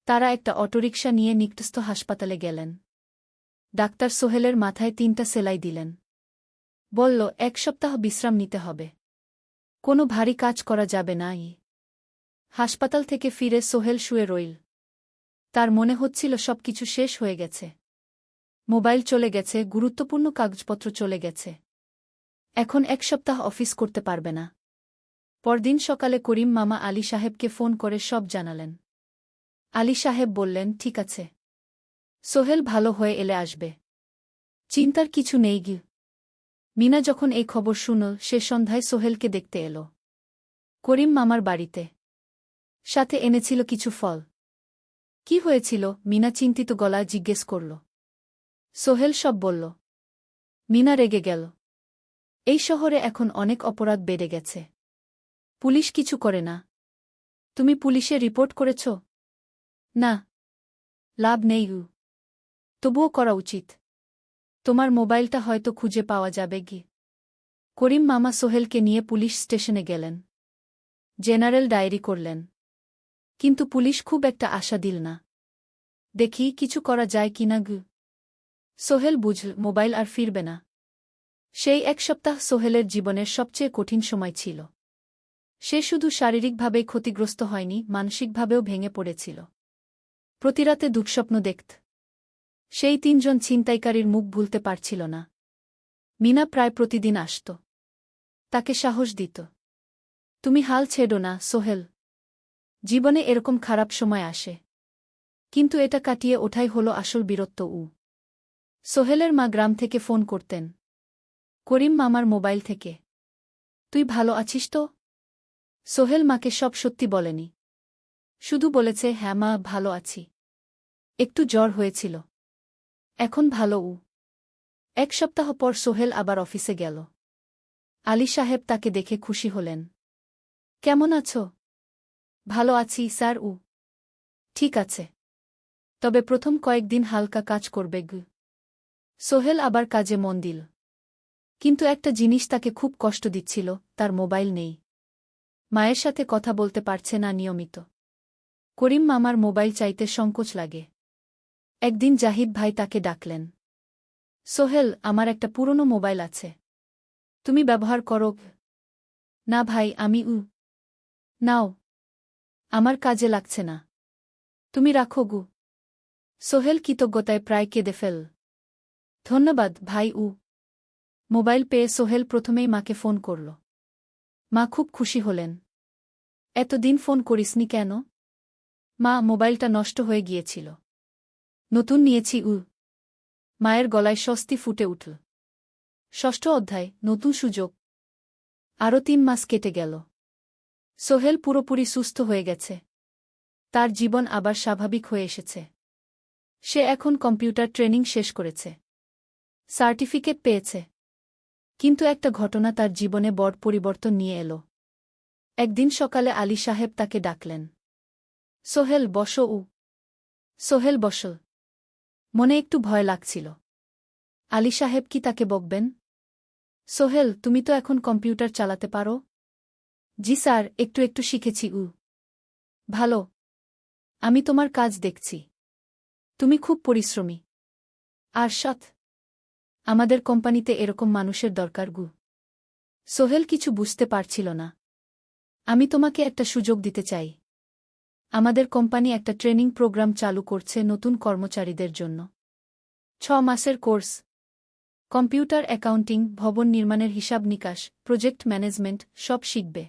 তারা একটা অটোরিকশা নিয়ে নিকটস্থ হাসপাতালে গেলেন। ডাক্তার সোহেলের মাথায় ৩টা সেলাই দিলেন। বলল, ১ সপ্তাহ বিশ্রাম নিতে হবে। কোনো ভারী কাজ করা যাবে না। হাসপাতাল থেকে ফিরে সোহেল শুয়ে রইল। তার মনে হচ্ছিল সবকিছু শেষ হয়ে গেছে। মোবাইল চলে গেছে, গুরুত্বপূর্ণ কাগজপত্র চলে গেছে। এখন ১ সপ্তাহ অফিস করতে পারবে না। পরদিন সকালে করিম মামা আলী সাহেবকে ফোন করে সব জানালেন। আলী সাহেব বললেন, ঠিক আছে। সোহেল ভালো হয়ে এলে আসবে। চিন্তার কিছু নেই গি। মিনা যখন এই খবর শুনল, সে সন্ধ্যায় সোহেলকে দেখতে এল করিম মামার বাড়িতে। সাথে এনেছিল কিছু ফল। কি হয়েছিল? মিনা চিন্তিত গলায় জিজ্ঞেস করল। সোহেল সব বলল। মিনা রেগে গেল। এই শহরে এখন অনেক অপরাধ বেড়ে গেছে। পুলিশ কিছু করে না। তুমি পুলিশে রিপোর্ট করেছ? না। লাভ নেই। তবুও করা উচিত। তোমার মোবাইলটা হয়তো খুঁজে পাওয়া যাবে গি। করিম মামা সোহেলকে নিয়ে পুলিশ স্টেশনে গেলেন। জেনারেল ডায়েরি করলেন। কিন্তু পুলিশ খুব একটা আশা দিল না। দেখি কিছু করা যায় কিনা গু। সোহেল বুঝল মোবাইল আর ফিরবে না। সেই ১ সপ্তাহ সোহেলের জীবনের সবচেয়ে কঠিন সময় ছিল। সে শুধু শারীরিকভাবেই ক্ষতিগ্রস্ত হয়নি, মানসিকভাবেও ভেঙে পড়েছিল। প্রতিরাতে দুঃস্বপ্ন দেখত। সেই ৩ জন ছিনতাইকারীর মুখ ভুলতে পারছিল না। মিনা প্রায় প্রতিদিন আসত। তাকে সাহস দিত। তুমি হাল ছেড়ো না সোহেল। জীবনে এরকম খারাপ সময় আসে। কিন্তু এটা কাটিয়ে ওঠাই হলো আসল বীরত্ব। সোহেলের মা গ্রাম থেকে ফোন করতেন। করিম মামার মোবাইল থেকে। তুই ভালো আছিস তো? সোহেল মাকে সব সত্যি বলেনি। শুধু বলেছে, হ্যাঁ মা, ভালো আছি। একটু জ্বর হয়েছিল। এখন ভালো। ১ সপ্তাহ পর সোহেল আবার অফিসে গেল। আলী সাহেব তাকে দেখে খুশি হলেন। কেমন আছো? ভালো আছি স্যার। ঠিক আছে। তবে প্রথম কয়েকদিন হালকা কাজ করবে গু। সোহেল আবার কাজে মন দিল। কিন্তু একটা জিনিস তাকে খুব কষ্ট দিচ্ছিল, তার মোবাইল নেই। মায়ের সাথে কথা বলতে পারছে না নিয়মিত। করিম মামার মোবাইল চাইতে সংকোচ লাগে। একদিন জাহিদ ভাই তাকে ডাকলেন। সোহেল, আমার একটা পুরনো মোবাইল আছে। তুমি ব্যবহার করো? না ভাই, আমি নাও। আমার কাজে লাগছে না। তুমি রাখো গু। সোহেল কৃতজ্ঞতায় প্রায় কেঁদে ফেল। ধন্যবাদ ভাই। মোবাইল পেয়ে সোহেল প্রথমেই মাকে ফোন করল। মা খুব খুশি হলেন। এতদিন ফোন করিসনি কেন? মা, মোবাইলটা নষ্ট হয়ে গিয়েছিল। নতুন নিয়েছি। মায়ের গলায় স্বস্তি ফুটে উঠল। ৬ষ্ঠ অধ্যায়, নতুন সুযোগ। আরও 3 মাস কেটে গেল। সোহেল পুরোপুরি সুস্থ হয়ে গেছে। তার জীবন আবার স্বাভাবিক হয়ে এসেছে। সে এখন কম্পিউটার ট্রেনিং শেষ করেছে, সার্টিফিকেট পেয়েছে। কিন্তু একটা ঘটনা তার জীবনে বড় পরিবর্তন নিয়ে এলো। একদিন সকালে আলী সাহেব তাকে ডাকলেন। সোহেল বসো। সোহেল বসল। মনে একটু ভয় লাগছিল। আলী সাহেব কি তাকে বকবেন? সোহেল, তুমি তো এখন কম্পিউটার চালাতে পারো? জি স্যার, একটু একটু শিখেছি। ভালো। আমি তোমার কাজ দেখছি। তুমি খুব পরিশ্রমী আর সৎ। আমাদের কোম্পানিতে এরকম মানুষের দরকার। সোহেল কিছু বুঝতে পারছিল না। আমি তোমাকে একটা সুযোগ দিতে চাই। আমাদের কোম্পানি একটা ট্রেনিং প্রোগ্রাম চালু করছে নতুন কর্মচারীদের জন্য। 6 মাসের কোর্স। কম্পিউটার অ্যাকাউন্টিং, ভবন নির্মাণের হিসাব নিকাশ, প্রজেক্ট ম্যানেজমেন্ট সব শিখবে।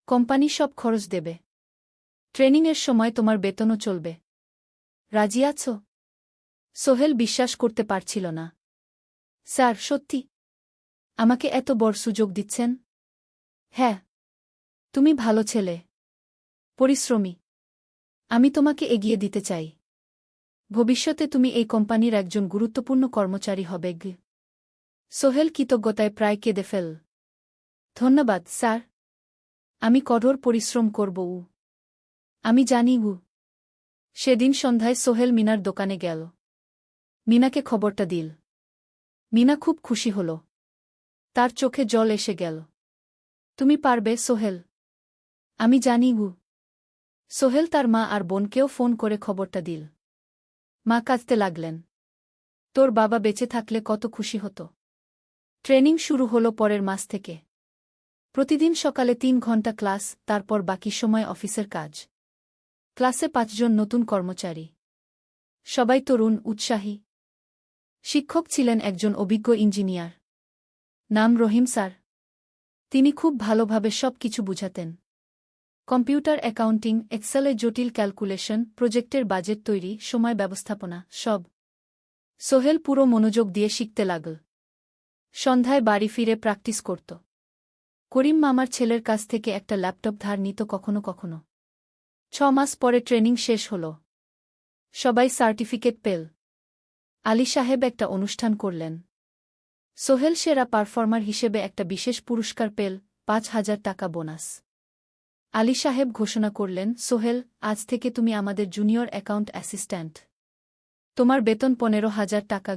কোম্পানি সব খরচ দেবে। ট্রেনিংয়ের সময় তোমার বেতনও চলবে। রাজি আছো? সোহেল বিশ্বাস করতে পারছিল না। স্যার, সত্যি? আমাকে এত বড় সুযোগ দিচ্ছেন? হ্যাঁ। তুমি ভালো ছেলে, পরিশ্রমী। আমি তোমাকে এগিয়ে দিতে চাই। ভবিষ্যতে তুমি এই কোম্পানির একজন গুরুত্বপূর্ণ কর্মচারী হবে। সোহেল কৃতজ্ঞতায় প্রায় কেঁদে ফেল। ধন্যবাদ স্যার। আমি কঠোর পরিশ্রম করব। আমি জানি। সেদিন সন্ধ্যায় সোহেল মিনার দোকানে গেল। মিনাকে খবরটা দিল। মিনা খুব খুশি হল। তার চোখে জল এসে গেল। তুমি পারবে সোহেল। আমি জানি। সোহেল তার মা আর বোনকেও ফোন করে খবরটা দিল। মা কাঁদতে লাগলেন। তোর বাবা বেঁচে থাকলে কত খুশি হতো। ট্রেনিং শুরু হলো পরের মাস থেকে। প্রতিদিন সকালে 3 ঘন্টা ক্লাস, তারপর বাকি সময় অফিসের কাজ। ক্লাসে 5 জন নতুন কর্মচারী। সবাই তরুণ, উৎসাহী। শিক্ষক ছিলেন একজন অভিজ্ঞ ইঞ্জিনিয়ার। নাম রহিম স্যার। তিনি খুব ভালোভাবে সব কিছু বুঝাতেন। কম্পিউটার অ্যাকাউন্টিং, এক্সেলে জটিল ক্যালকুলেশন, প্রজেক্টের বাজেট তৈরি, সময় ব্যবস্থাপনা সব। সোহেল পুরো মনোযোগ দিয়ে শিখতে লাগল। সন্ধ্যায় বাড়ি ফিরে প্র্যাকটিস করত। করিম মামার ছেলের কাছ থেকে একটা ল্যাপটপ ধার নিত কখনো কখনো। 6 মাস পরে ট্রেনিং শেষ হল। সবাই সার্টিফিকেট পেল। আলী সাহেব একটা অনুষ্ঠান করলেন। সোহেল সেরা পারফর্মার হিসেবে একটা বিশেষ পুরস্কার পেল, 5,000 টাকা বোনাস। আলী সাহেব ঘোষণা করলেন, সোহেল, আজ থেকে তুমি আমাদের জুনিয়র অ্যাকাউন্ট অ্যাসিস্ট্যান্ট। তোমার বেতন 15,000 টাকা।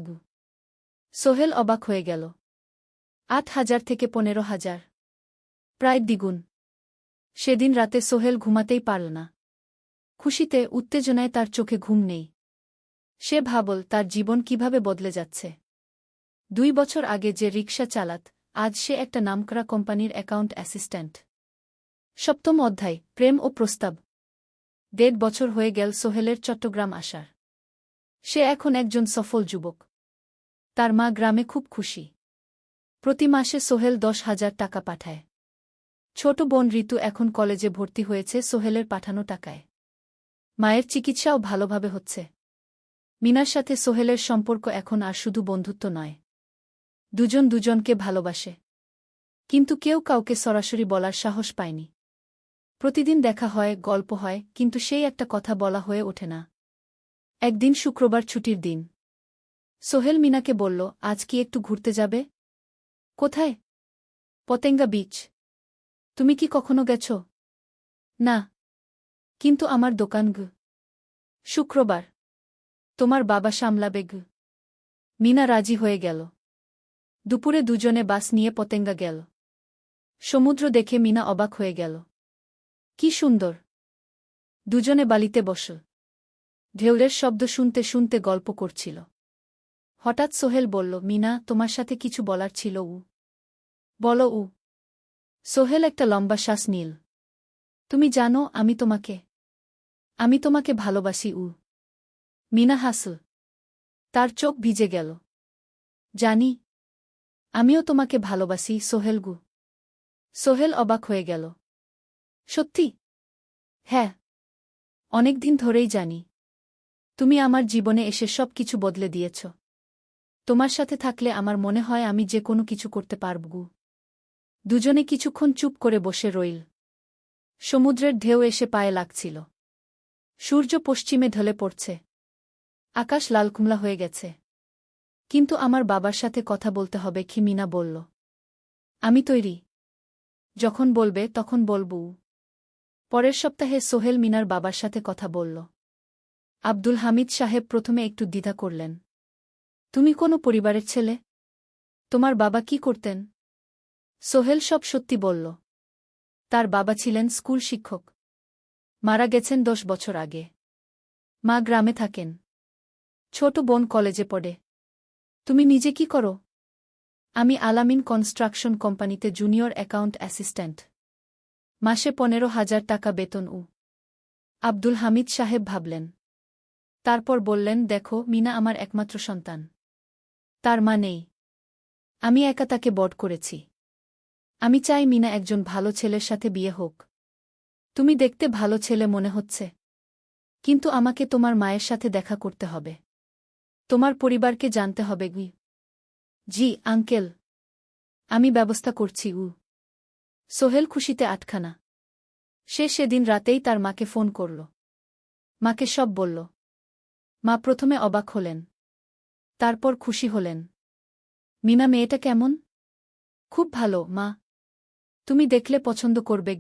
সোহেল অবাক হয়ে গেল। 8,000 থেকে 15,000, প্রায় দ্বিগুণ। সেদিন রাতে সোহেল ঘুমাতেই পারল না। খুশিতে, উত্তেজনায় তার চোখে ঘুম নেই। সে ভাবল তার জীবন কিভাবে বদলে যাচ্ছে। 2 বছর আগে যে রিকশা চালাত, আজ সে একটা নামকরা কোম্পানির অ্যাকাউন্ট অ্যাসিস্ট্যান্ট। 7ম অধ্যায়, প্রেম ও প্রস্তাব। 1.5 বছর হয়ে গেল সোহেলের চট্টগ্রাম আসার। সে এখন একজন সফল যুবক। তার মা গ্রামে খুব খুশি। প্রতি মাসে সোহেল 10,000 টাকা পাঠায়। ছোট বোন ঋতু এখন কলেজে ভর্তি হয়েছে সোহেলের পাঠানো টাকায়। মায়ের চিকিৎসাও ভালোভাবে হচ্ছে। মিনার সাথে সোহেলের সম্পর্ক এখন আর শুধু বন্ধুত্ব নয়। দুজন দুজনকে ভালোবাসে। কিন্তু কেউ কাউকে সরাসরি বলার সাহস পায়নি। প্রতিদিন দেখা হয়, গল্প হয়, কিন্তু সেই একটা কথা বলা হয়ে ওঠে না। একদিন শুক্রবার ছুটির দিন। সোহেল মিনাকে বলল, আজ কি একটু ঘুরতে যাবে? কোথায়? পতেঙ্গা বিচ। তুমি কি কখনো গেছ? না। কিন্তু আমার দোকান। শুক্রবার। তোমার বাবা সামলাবে। মিনা রাজি হয়ে গেল। দুপুরে দুজনে বাস নিয়ে পতেঙ্গা গেল। সমুদ্র দেখে মিনা অবাক হয়ে গেল। কি সুন্দর! দুজনে বালিতে বসল। ঢেউয়ের শব্দ শুনতে শুনতে গল্প করছিল। হঠাৎ সোহেল বলল, মিনা, তোমার সাথে কিছু বলার ছিল। বলো। সোহেল একটা লম্বা শ্বাস নিল। তুমি জানো, আমি তোমাকে ভালোবাসি। মিনা হাসল। তার চোখ ভিজে গেল। জানি। আমিও তোমাকে ভালোবাসি সোহেল। সোহেল অবাক হয়ে গেল। সত্যি? হ্যাঁ। অনেকদিন ধরেই জানি। তুমি আমার জীবনে এসে সব কিছু বদলে দিয়েছ। তোমার সাথে থাকলে আমার মনে হয় আমি যে কোনো কিছু করতে পারব। দুজনে কিছুক্ষণ চুপ করে বসে রইল। সমুদ্রের ঢেউ এসে পায়ে লাগছিল। সূর্য পশ্চিমে ঢলে পড়ছে। আকাশ লালকুমলা হয়ে গেছে। কিন্তু আমার বাবার সাথে কথা বলতে হবে কি? মিনা বলল। আমি তৈরি। যখন বলবে তখন বলবো। পরের সপ্তাহে সোহেল মিনার বাবার সাথে কথা বলল। আব্দুল হামিদ সাহেব প্রথমে একটু দ্বিধা করলেন। তুমি কোনো পরিবারের ছেলে? তোমার বাবা কি করতেন? সোহেল সব সত্যি বলল। তার বাবা ছিলেন স্কুল শিক্ষক। মারা গেছেন 10 বছর আগে। মা গ্রামে থাকেন। ছোট বোন কলেজে পড়ে। তুমি নিজে কি করো? আমি আলামিন কনস্ট্রাকশন কোম্পানিতে জুনিয়র অ্যাকাউন্ট অ্যাসিস্ট্যান্ট। মাসে 15,000 টাকা বেতন। আব্দুল হামিদ সাহেব ভাবলেন। তারপর বললেন, দেখো মিনা আমার একমাত্র সন্তান। তার মা নেই। আমি একা তাকে বড় করেছি। আমি চাই মিনা একজন ভালো ছেলের সাথে বিয়ে হোক। তুমি দেখতে ভালো ছেলে মনে হচ্ছে। কিন্তু আমাকে তোমার মায়ের সাথে দেখা করতে হবে। তোমার পরিবারকে জানতে হবে। জি আঙ্কেল, আমি ব্যবস্থা করছি। সোহেল খুশিতে আটখানা। সে সেদিন রাতেই তার মাকে ফোন করল। মাকে সব বলল। মা প্রথমে অবাক হলেন। তারপর খুশি হলেন। মিনা মেয়েটা কেমন? খুব ভালো মা। তুমি দেখলে পছন্দ করবে।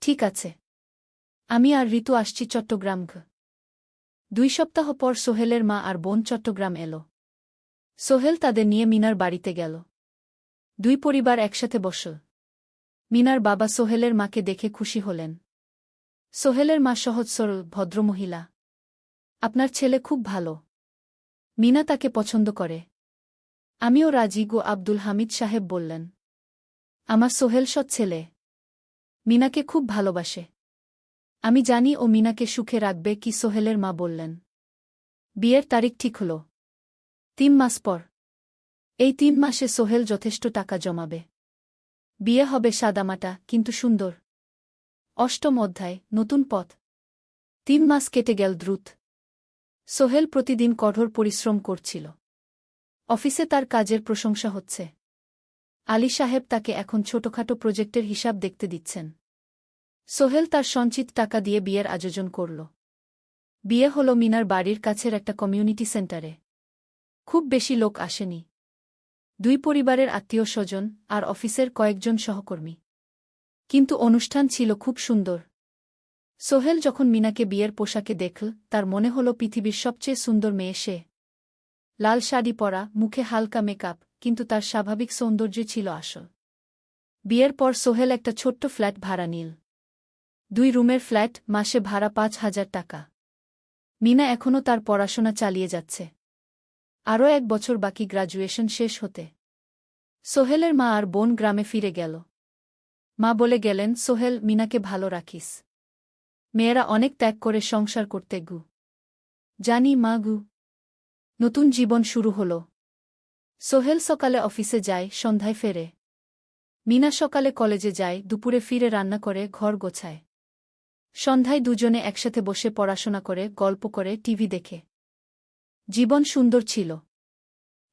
ঠিক আছে। আমি আর ঋতু আসছি চট্টগ্রাম। 2 সপ্তাহ পর সোহেলের মা আর বোন চট্টগ্রাম এলো। সোহেল তাদের নিয়ে মিনার বাড়িতে গেল। 2 পরিবার একসাথে বসল। মিনার বাবা সোহেলের মাকে দেখে খুশি হলেন। সোহেলের মা সহজ সরল ভদ্রমহিলা। আপনার ছেলে খুব ভালো। মিনা তাকে পছন্দ করে। আমিও রাজি। আব্দুল হামিদ সাহেব বললেন। আমার সোহেল সৎ ছেলে। মিনাকে খুব ভালোবাসে। আমি জানি ও মিনাকে সুখে রাখবে। কি সোহেলের মা বললেন। বিয়ের তারিখ ঠিক হল 3 মাস পর। এই 3 মাসে সোহেল যথেষ্ট টাকা জমাবে। বিয়ে হবে সাদামাটা কিন্তু সুন্দর। 8ম অধ্যায়, নতুন পথ। 3 মাস কেটে গেল দ্রুত। সোহেল প্রতিদিন কঠোর পরিশ্রম করছিল। অফিসে তার কাজের প্রশংসা হচ্ছে। আলী সাহেব তাকে এখন ছোটখাটো প্রজেক্টের হিসাব দেখতে দিচ্ছেন। সোহেল তার সঞ্চিত টাকা দিয়ে বিয়ের আয়োজন করল। বিয়ে হল মিনার বাড়ির কাছের একটা কমিউনিটি সেন্টারে। খুব বেশি লোক আসেনি। 2 পরিবারের আত্মীয় স্বজন আর অফিসের কয়েকজন সহকর্মী। কিন্তু অনুষ্ঠান ছিল খুব সুন্দর। সোহেল যখন মিনাকে বিয়ের পোশাকে দেখল, তার মনে হল পৃথিবীর সবচেয়ে সুন্দর মেয়ে সে। লাল শাড়ি পরা, মুখে হালকা মেকআপ, কিন্তু তার স্বাভাবিক সৌন্দর্য ছিল আসল। বিয়ের পর সোহেল একটা ছোট্ট ফ্ল্যাট ভাড়া নিল। 2 রুমের ফ্ল্যাট, মাসে ভাড়া 5,000 টাকা। মিনা এখনও তার পড়াশোনা চালিয়ে যাচ্ছে। আরও 1 বছর বাকি গ্র্যাজুয়েশন শেষ হতে। সোহেলের মা আর বোন গ্রামে ফিরে গেল। মা বলে গেলেন, সোহেল, মিনাকে ভালো রাখিস। মেয়েরা অনেক ত্যাগ করে সংসার করতে। জানি মা। নতুন জীবন শুরু হল। সোহেল সকালে অফিসে যায়, সন্ধ্যায় ফেরে। মিনা সকালে কলেজে যায়, দুপুরে ফিরে রান্না করে, ঘর গোছায়। সন্ধ্যায় দুজনে একসাথে বসে পড়াশোনা করে, গল্প করে, টিভি দেখে। জীবন সুন্দর ছিল।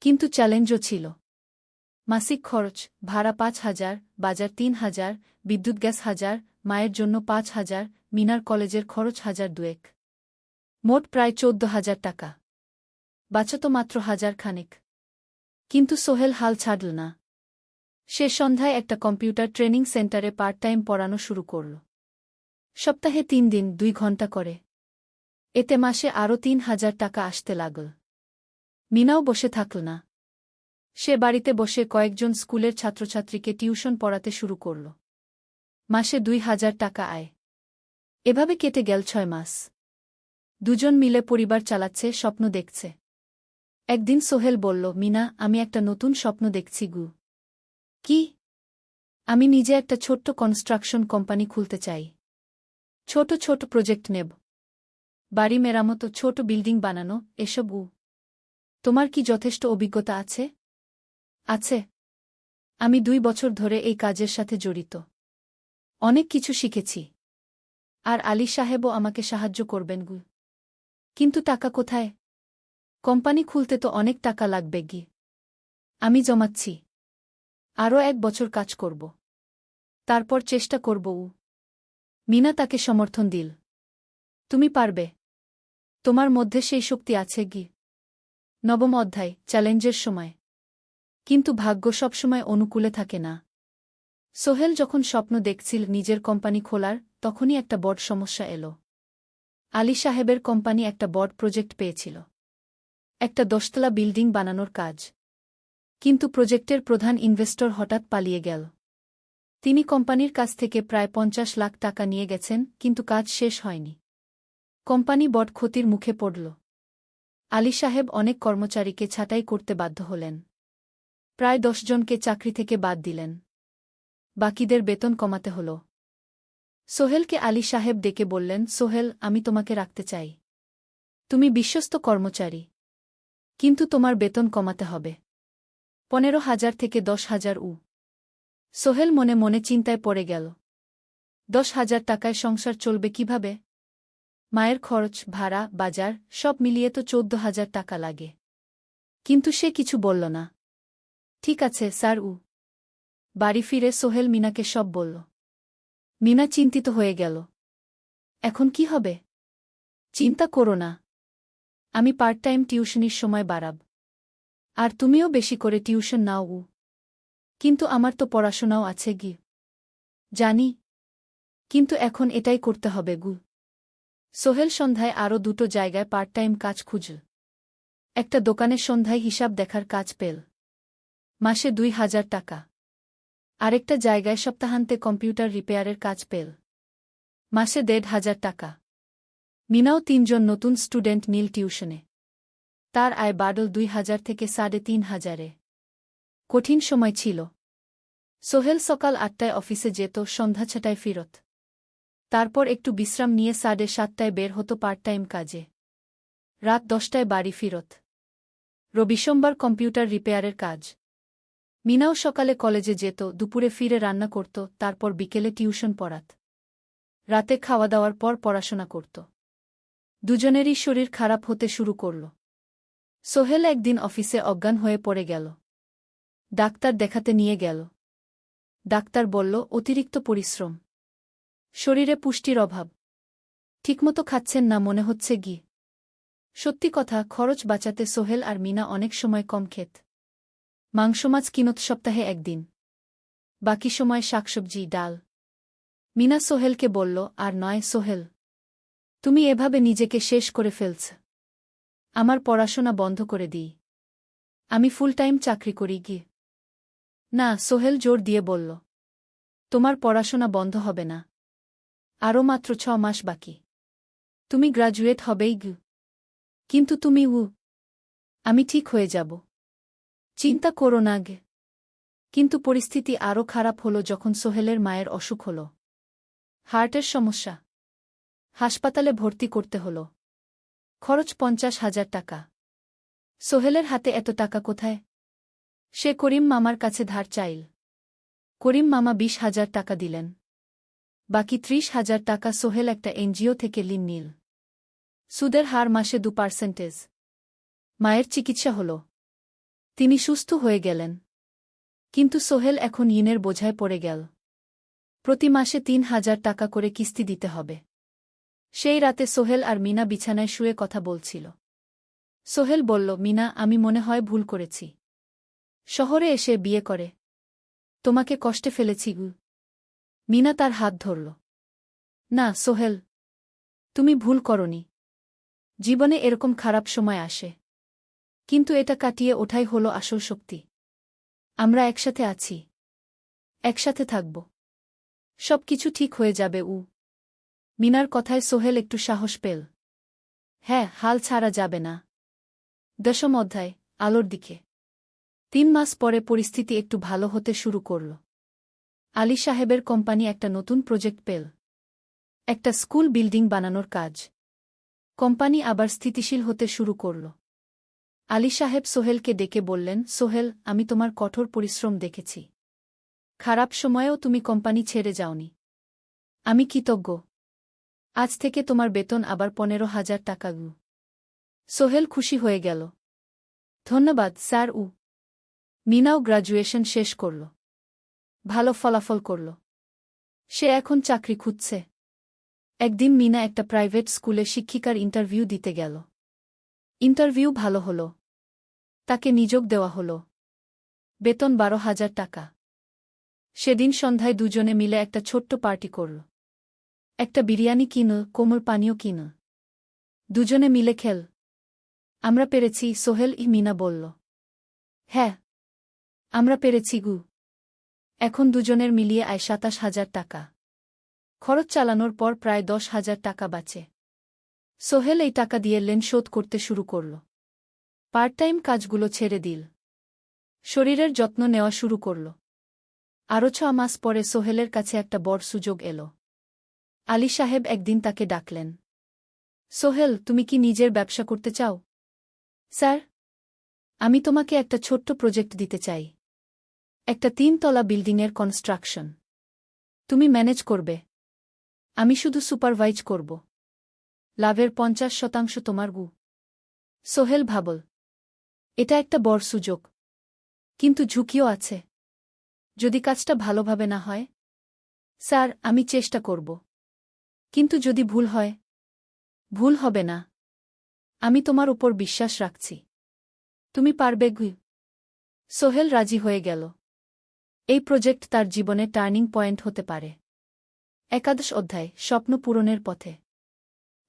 কিন্তু চ্যালেঞ্জও ছিল। মাসিক খরচ, ভাড়া 5,000, বাজার 3,000, বিদ্যুৎ গ্যাস 1,000, মায়ের জন্য 5,000, মিনার কলেজের খরচ 1,200। মোট প্রায় 14,000 টাকা। বাঁচত মাত্র 1,000 খানেক। কিন্তু সোহেল হাল ছাড়ল না। সে সন্ধ্যায় একটা কম্পিউটার ট্রেনিং সেন্টারে পার্ট টাইম পড়ানো শুরু করল। সপ্তাহে 3 দিন 2 ঘন্টা করে। এতে মাসে আরও 3,000 টাকা আসতে লাগল। মিনাও বসে থাকল না। সে বাড়িতে বসে কয়েকজন স্কুলের ছাত্রছাত্রীকে টিউশন পড়াতে শুরু করল। মাসে 2,000 টাকা আয়। এভাবে কেটে গেল 6 মাস। দুজন মিলে পরিবার চালাচ্ছে, স্বপ্ন দেখছে। একদিন সোহেল বলল, মিনা, আমি একটা নতুন স্বপ্ন দেখছি। কি? আমি নিজে একটা ছোট্ট কনস্ট্রাকশন কোম্পানি খুলতে চাই। ছোট ছোট প্রজেক্ট নেব। বাড়ি মেরামত, ছোট বিল্ডিং বানানো, এসব। তোমার কি যথেষ্ট অভিজ্ঞতা আছে? আছে। আমি 2 বছর ধরে এই কাজের সাথে জড়িত। অনেক কিছু শিখেছি। আর আলী সাহেবও আমাকে সাহায্য করবেন। কিন্তু টাকা কোথায়? কোম্পানি খুলতে তো অনেক টাকা লাগবে। আমি জমাচ্ছি। আরও 1 বছর কাজ করব। তারপর চেষ্টা করব। মিনা তাকে সমর্থন দিল। তুমি পারবে। তোমার মধ্যে সেই শক্তি আছে কি? নবম অধ্যায়, চ্যালেঞ্জের সময়। কিন্তু ভাগ্য সবসময় অনুকূলে থাকে না। সোহেল যখন স্বপ্ন দেখছিল নিজের কোম্পানি খোলার, তখনই একটা বড় সমস্যা এলো। আলী সাহেবের কোম্পানি একটা বড় প্রজেক্ট পেয়েছিল। একটা 10তলা বিল্ডিং বানানোর কাজ। কিন্তু প্রজেক্টের প্রধান ইনভেস্টর হঠাৎ পালিয়ে গেল। তিনি কোম্পানির কাছ থেকে প্রায় 50 লাখ টাকা নিয়ে গেছেন, কিন্তু কাজ শেষ হয়নি। কোম্পানি বড় ক্ষতির মুখে পড়ল। আলী সাহেব অনেক কর্মচারীকে ছাঁটাই করতে বাধ্য হলেন। প্রায় 10 জনকে চাকরি থেকে বাদ দিলেন। বাকিদের বেতন কমাতে হল। সোহেলকে আলী সাহেব ডেকে বললেন, সোহেল, আমি তোমাকে রাখতে চাই। তুমি বিশ্বস্ত কর্মচারী। কিন্তু তোমার বেতন কমাতে হবে। 15,000 থেকে 10,000। সোহেল মনে মনে চিন্তায় পড়ে গেল। 10,000 টাকায় সংসার চলবে কিভাবে? মায়ের খরচ, ভাড়া, বাজার সব মিলিয়ে তো 14,000 টাকা লাগে। কিন্তু সে কিছু বলল না। ঠিক আছে স্যার। বাড়ি ফিরে সোহেল মিনাকে সব বলল। মিনা চিন্তিত হয়ে গেল। এখন কি হবে? চিন্তা করো না। আমি পার্ট টাইম টিউশনির সময় বাড়াব। আর তুমিও বেশি করে টিউশন নাও। কিন্তু আমার তো পড়াশোনাও আছে গি। জানি। কিন্তু এখন এটাই করতে হবে গু। সোহেল সন্ধ্যায় আরও 2টো জায়গায় পার্ট টাইম কাজ খুঁজল। একটা দোকানে সন্ধ্যায় হিসাব দেখার কাজ পেল। মাসে 2,000 টাকা। আরেকটা জায়গায় সপ্তাহান্তে কম্পিউটার রিপেয়ারের কাজ পেল। মাসে 1,500 টাকা। মিনাও 3 জন নতুন স্টুডেন্ট নিল টিউশনে। তার আয় বাড়ল 2,000 থেকে 3,500-এ। কঠিন সময় ছিল। সোহেল সকাল 8টায় অফিসে যেত, সন্ধ্যা 6টায় ফিরত। তারপর একটু বিশ্রাম নিয়ে 7:30টায় বের হতো পার্ট টাইম কাজে। রাত 10টায় বাড়ি ফিরত। রবি-সোমবার কম্পিউটার রিপেয়ারের কাজ। মিনাও সকালে কলেজে যেত, দুপুরে ফিরে রান্না করত, তারপর বিকেলে টিউশন পড়াত। রাতে খাওয়া দাওয়ার পর পড়াশোনা করত। দুজনেরই শরীর খারাপ হতে শুরু করল। সোহেল একদিন অফিসে অজ্ঞান হয়ে পড়ে গেল। ডাক্তার দেখাতে নিয়ে গেল। ডাক্তার বলল, অতিরিক্ত পরিশ্রম। শরীরে পুষ্টির অভাব। ঠিকমতো খাচ্ছেন না মনে হচ্ছে গি। সত্যি কথা, খরচ বাঁচাতে সোহেল আর মিনা অনেক সময় কম খেত। মাংস মাছ কিনত সপ্তাহে একদিন। বাকি সময় শাকসবজি, ডাল। মিনা সোহেলকে বলল, আর নয় সোহেল। তুমি এভাবে নিজেকে শেষ করে ফেলছ। আমার পড়াশোনা বন্ধ করে দিই। আমি ফুল টাইম চাকরি করি গি। না, সোহেল জোর দিয়ে বলল। তোমার পড়াশোনা বন্ধ হবে না। আরও মাত্র 6 মাস বাকি। তুমি গ্রাজুয়েট হবেই গি। কিন্তু তুমি আমি ঠিক হয়ে যাব। চিন্তা করো না গে। কিন্তু পরিস্থিতি আরও খারাপ হলো যখন সোহেলের মায়ের অসুখ হল। হার্টের সমস্যা। হাসপাতালে ভর্তি করতে হল। খরচ 50,000 টাকা। সোহেলের হাতে এত টাকা কোথায়? সে করিম মামার কাছে ধার চাইল। করিম মামা 20,000 টাকা দিলেন। বাকি 30,000 টাকা সোহেল একটা এনজিও থেকে ঋণ নিল। সুদের হার মাসে 2%। মায়ের চিকিৎসা হল। তিনি সুস্থ হয়ে গেলেন। কিন্তু সোহেল এখন ঋণের বোঝায় পড়ে গেল। প্রতি মাসে 3,000 টাকা করে কিস্তি দিতে হবে। সেই রাতে সোহেল আর মিনা বিছানায় শুয়ে কথা বলছিল। সোহেল বলল, মিনা, আমি মনে হয় ভুল করেছি। শহরে এসে বিয়ে করে তোমাকে কষ্টে ফেলেছি গু। মিনা তার হাত ধরল। না সোহেল, তুমি ভুল করনি। জীবনে এরকম খারাপ সময় আসে। কিন্তু এটা কাটিয়ে ওঠাই হলো আসল শক্তি। আমরা একসাথে আছি। একসাথে থাকব। সব কিছু ঠিক হয়ে যাবে। মিনার কথায় সোহেল একটু সাহস পেল। হ্যাঁ, হাল ছাড়া যাবে না। 10ম অধ্যায়, আলোর দিকে। 3 মাস পরে পরিস্থিতি একটু ভালো হতে শুরু করল। আলী সাহেবের কোম্পানি একটা নতুন প্রজেক্ট পেল। একটা স্কুল বিল্ডিং বানানোর কাজ। কোম্পানি আবার স্থিতিশীল হতে শুরু করল। আলী সাহেব সোহেলকে ডেকে বললেন, সোহেল, আমি তোমার কঠোর পরিশ্রম দেখেছি। খারাপ সময়েও তুমি কোম্পানি ছেড়ে যাওনি। আমি কৃতজ্ঞ। আজ থেকে তোমার বেতন আবার 15,000 টাকা। সোহেল খুশি হয়ে গেল। ধন্যবাদ স্যার। মিনাও গ্রাজুয়েশন শেষ করল। ভালো ফলাফল করল। সে এখন চাকরি খুঁজছে। একদিন মিনা একটা প্রাইভেট স্কুলে শিক্ষিকার ইন্টারভিউ দিতে গেল। ইন্টারভিউ ভালো হল। তাকে নিযোগ দেওয়া হল। বেতন 12,000 টাকা। সেদিন সন্ধ্যায় দুজনে মিলে একটা ছোট্ট পার্টি করল। একটা বিরিয়ানি কিনল, কোমল পানীয় কিনল। দুজনে মিলে খেল। আমরা পেরেছি, সোহেল মিনা বলল। হ্যাঁ, আমরা পেরেছি গু। এখন দুজনের মিলিয়ে আয় 27,000 টাকা। খরচ চালানোর পর প্রায় 10,000 টাকা বাঁচে। সোহেল এই টাকা দিয়ে লেন শোধ করতে শুরু করল। পার্ট টাইম কাজগুলো ছেড়ে দিল। শরীরের যত্ন নেওয়া শুরু করল। আরও 6 মাস পরে সোহেলের কাছে একটা বড় সুযোগ এল। আলী সাহেব একদিন তাকে ডাকলেন। সোহেল, তুমি কি নিজের ব্যবসা করতে চাও? স্যার, আমি তোমাকে একটা ছোট্ট প্রজেক্ট দিতে চাই। একটা 3 তলা বিল্ডিংয়ের কনস্ট্রাকশন। তুমি ম্যানেজ করবে। আমি শুধু সুপারভাইজ করব। লাভের 50% তোমার গু। সোহেল ভাবল, এটা একটা বড় সুযোগ। কিন্তু ঝুঁকিও আছে। যদি কাজটা ভালোভাবে না হয়? স্যার, আমি চেষ্টা করব। কিন্তু যদি ভুল হয়? ভুল হবে না। আমি তোমার উপর বিশ্বাস রাখছি। তুমি পারবে গু। সোহেল রাজি হয়ে গেল। এই প্রজেক্ট তার জীবনে টার্নিং পয়েন্ট হতে পারে। 11 অধ্যায়, স্বপ্ন পূরণের পথে।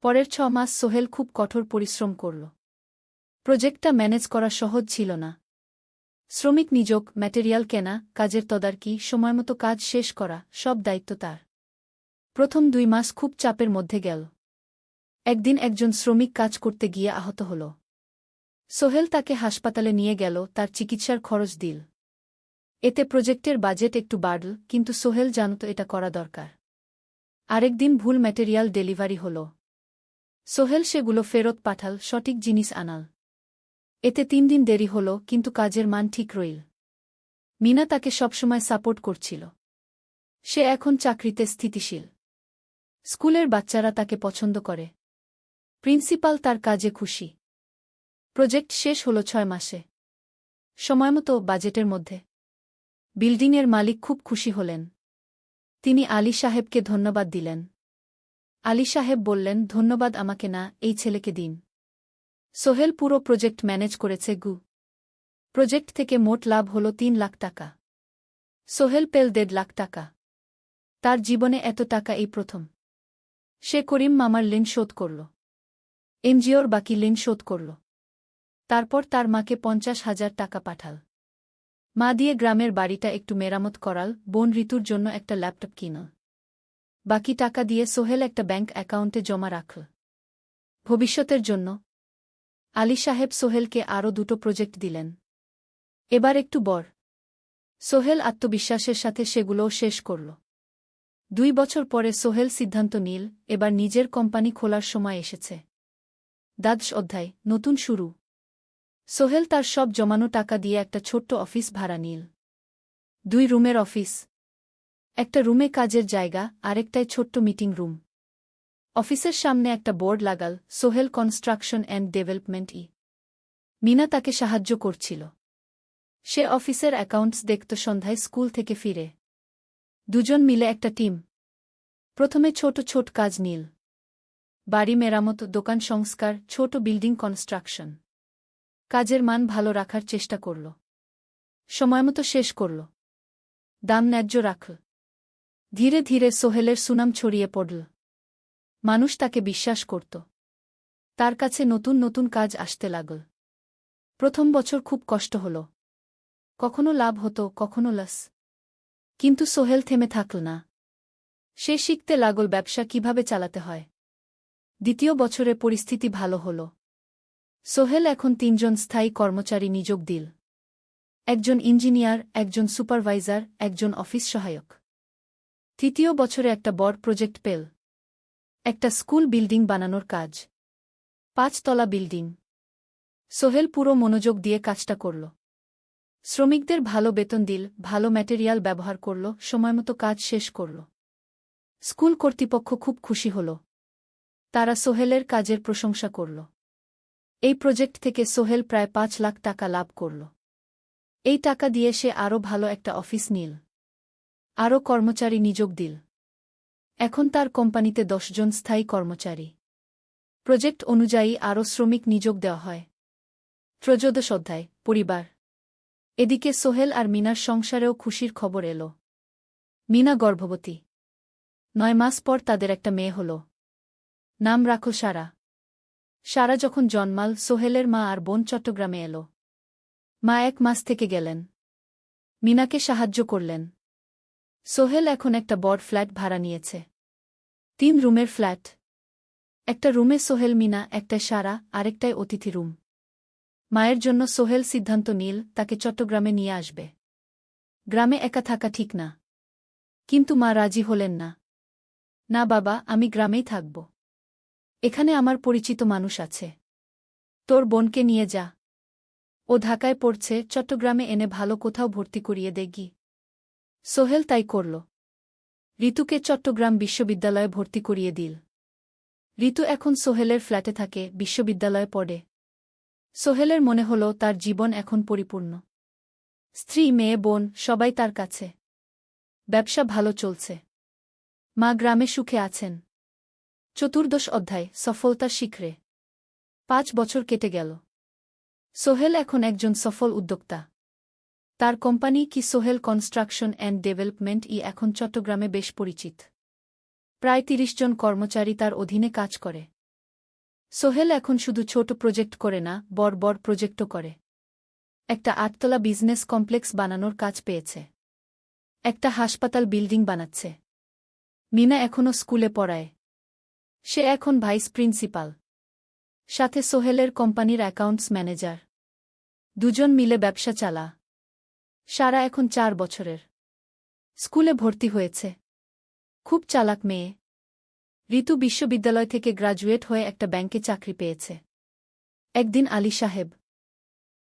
পরের 6 মাস সোহেল খুব কঠোর পরিশ্রম করল। প্রজেক্টটা ম্যানেজ করা সহজ ছিল না। শ্রমিক নিযোগ, ম্যাটেরিয়াল কেনা, কাজের তদারকি, সময়মতো কাজ শেষ করা, সব দায়িত্ব তার। প্রথম 2 মাস খুব চাপের মধ্যে গেল। একদিন একজন শ্রমিক কাজ করতে গিয়ে আহত হল। সোহেল তাকে হাসপাতালে নিয়ে গেল, তার চিকিৎসার খরচ দিল। এতে প্রজেক্টের বাজেট একটু বাড়ল, কিন্তু সোহেল জানত এটা করা দরকার। আরেকদিন ভুল ম্যাটেরিয়াল ডেলিভারি হল। সোহেল সেগুলো ফেরত পাঠাল, সঠিক জিনিস আনাল। এতে 3 দিন দেরি হল, কিন্তু কাজের মান ঠিক রইল। মিনা তাকে সবসময় সাপোর্ট করছিল। সে এখন চাকরিতে স্থিতিশীল। স্কুলের বাচ্চারা তাকে পছন্দ করে। প্রিন্সিপাল তার কাজে খুশি। প্রজেক্ট শেষ হল 6 মাসে। সময়মতো, বাজেটের মধ্যে। বিল্ডিংয়ের মালিক খুব খুশি হলেন। তিনি আলী সাহেবকে ধন্যবাদ দিলেন। আলী সাহেব বললেন, ধন্যবাদ আমাকে না, এই ছেলেকে দিন। সোহেল পুরো প্রজেক্ট ম্যানেজ করেছে গু। প্রজেক্ট থেকে মোট লাভ হল 3 লাখ টাকা। সোহেল পেল 1.5 লাখ টাকা। তার জীবনে এত টাকা এই প্রথম। সে করিম মামার ঋণ শোধ করল। এনজিওর বাকি ঋণ শোধ করল। তারপর তার মাকে 50,000 টাকা পাঠাল। মা দিয়ে গ্রামের বাড়িটা একটু মেরামত করাল, বোন ঋতুর জন্য একটা ল্যাপটপ কিনল। বাকি টাকা দিয়ে সোহেল একটা ব্যাংক অ্যাকাউন্টে জমা রাখল। ভবিষ্যতের জন্য। আলী সাহেব সোহেলকে আরও 2টো প্রজেক্ট দিলেন। এবার একটু বড়। সোহেল আত্মবিশ্বাসের সাথে সেগুলোও শেষ করল। 2 বছর পরে সোহেল সিদ্ধান্ত নিল, এবার নিজের কোম্পানি খোলার সময় এসেছে। 10 অধ্যায়, নতুন শুরু। সোহেল তার সব জমানো টাকা দিয়ে একটা ছোট্ট অফিস ভাড়া নিল। 2 রুমের অফিস। একটা রুমে কাজের জায়গা, আরেকটায় ছোট্ট মিটিং রুম। অফিসের সামনে একটা বোর্ড লাগাল, Sohel construction and development. Mina তাকে সাহায্য করছিল। সে অফিসের অ্যাকাউন্টস দেখত সন্ধ্যায় স্কুল থেকে ফিরে। দুজন মিলে একটা টিম। প্রথমে ছোট ছোট কাজ নিল। বাড়ি মেরামত, দোকান সংস্কার, ছোট বিল্ডিং কনস্ট্রাকশন। কাজের মান ভালো রাখার চেষ্টা করল। সময়মতো শেষ করল। দাম ন্যায্য রাখল। ধীরে ধীরে সোহেলের সুনাম ছড়িয়ে পড়ল। মানুষ তাকে বিশ্বাস করত। তার কাছে নতুন নতুন কাজ আসতে লাগল। প্রথম বছর খুব কষ্ট হল। কখনো লাভ হতো, কখনো লস। কিন্তু সোহেল থেমে থাকল না। সে শিখতে লাগল ব্যবসা কিভাবে চালাতে হয়। দ্বিতীয় বছরে পরিস্থিতি ভালো হল। সোহেল এখন 3 জন স্থায়ী কর্মচারী নিযোগ দিল। একজন ইঞ্জিনিয়ার, একজন সুপারভাইজার, একজন অফিস সহায়ক। তৃতীয় বছরে একটা বড় প্রজেক্ট পেল। একটা স্কুল বিল্ডিং বানানোর কাজ। 5 তলা বিল্ডিং। সোহেল পুরো মনোযোগ দিয়ে কাজটা করল। শ্রমিকদের ভালো বেতন দিল, ভালো ম্যাটেরিয়াল ব্যবহার করল, সময়মতো কাজ শেষ করল। স্কুল কর্তৃপক্ষ খুব খুশি হল। তারা সোহেলের কাজের প্রশংসা করল। এই প্রজেক্ট থেকে সোহেল প্রায় 5 লাখ টাকা লাভ করল। এই টাকা দিয়ে সে আরও ভালো একটা অফিস নিল। আরও কর্মচারী নিযোগ দিল। এখন তার কোম্পানিতে 10 জন স্থায়ী কর্মচারী। প্রজেক্ট অনুযায়ী আরও শ্রমিক নিযোগ দেওয়া হয়। 13 অধ্যায় পরিবার। এদিকে সোহেল আর মিনার সংসারেও খুশির খবর এল। মিনা গর্ভবতী। 9 মাস পর তাদের একটা মেয়ে হল। নাম রাখো সারা। সারা যখন জন্মাল, সোহেলের মা আর বোন চট্টগ্রামে এল। মা 1 মাস থেকে গেলেন। মিনাকে সাহায্য করলেন। সোহেল এখন একটা বড় ফ্ল্যাট ভাড়া নিয়েছে। 3 রুমের ফ্ল্যাট। একটা রুমে সোহেল, মিনা, একটায় সারা, আরেকটায় অতিথি রুম। মায়ের জন্য সোহেল সিদ্ধান্ত নিল তাকে চট্টগ্রামে নিয়ে আসবে। গ্রামে একা থাকা ঠিক না। কিন্তু মা রাজি হলেন না। না বাবা, আমি গ্রামেই থাকব। এখানে আমার পরিচিত মানুষ আছে। তোর বোনকে নিয়ে যা। ও ঢাকায় পড়ছে, চট্টগ্রামে এনে ভালো কোথাও ভর্তি করিয়ে দেগি। সোহেল তাই করল। ঋতুকে চট্টগ্রাম বিশ্ববিদ্যালয়ে ভর্তি করিয়ে দিল। ঋতু এখন সোহেলের ফ্ল্যাটে থাকে, বিশ্ববিদ্যালয়ে পড়ে। সোহেলের মনে হল তার জীবন এখন পরিপূর্ণ। স্ত্রী, মেয়ে, বোন সবাই তার কাছে। ব্যবসা ভালো চলছে। মা গ্রামে সুখে আছেন। 14 অধ্যায় সফলতার শিখরে। 5 বছর কেটে গেল। সোহেল এখন একজন সফল উদ্যোক্তা। তার কোম্পানি কি সোহেল কনস্ট্রাকশন অ্যান্ড ডেভেলপমেন্ট এখন চট্টগ্রামে বেশ পরিচিত। প্রায় 30 জন কর্মচারী তার অধীনে কাজ করে। সোহেল এখন শুধু ছোট প্রজেক্ট করে না, বড় বড় প্রজেক্টও করে। একটা 8তলা বিজনেস কমপ্লেক্স বানানোর কাজ পেয়েছে। একটা হাসপাতাল বিল্ডিং বানাচ্ছে। মিনা এখনও স্কুলে পড়ায়। সে এখন ভাইস প্রিন্সিপাল। সাথে সোহেলের কোম্পানির অ্যাকাউন্টস ম্যানেজার। দুজন মিলে ব্যবসা চালা। সারা এখন 4 বছরের। স্কুলে ভর্তি হয়েছে। খুব চালাক মেয়ে। ঋতু বিশ্ববিদ্যালয় থেকে গ্রাজুয়েট হয়ে একটা ব্যাংকে চাকরি পেয়েছে। একদিন আলী সাহেব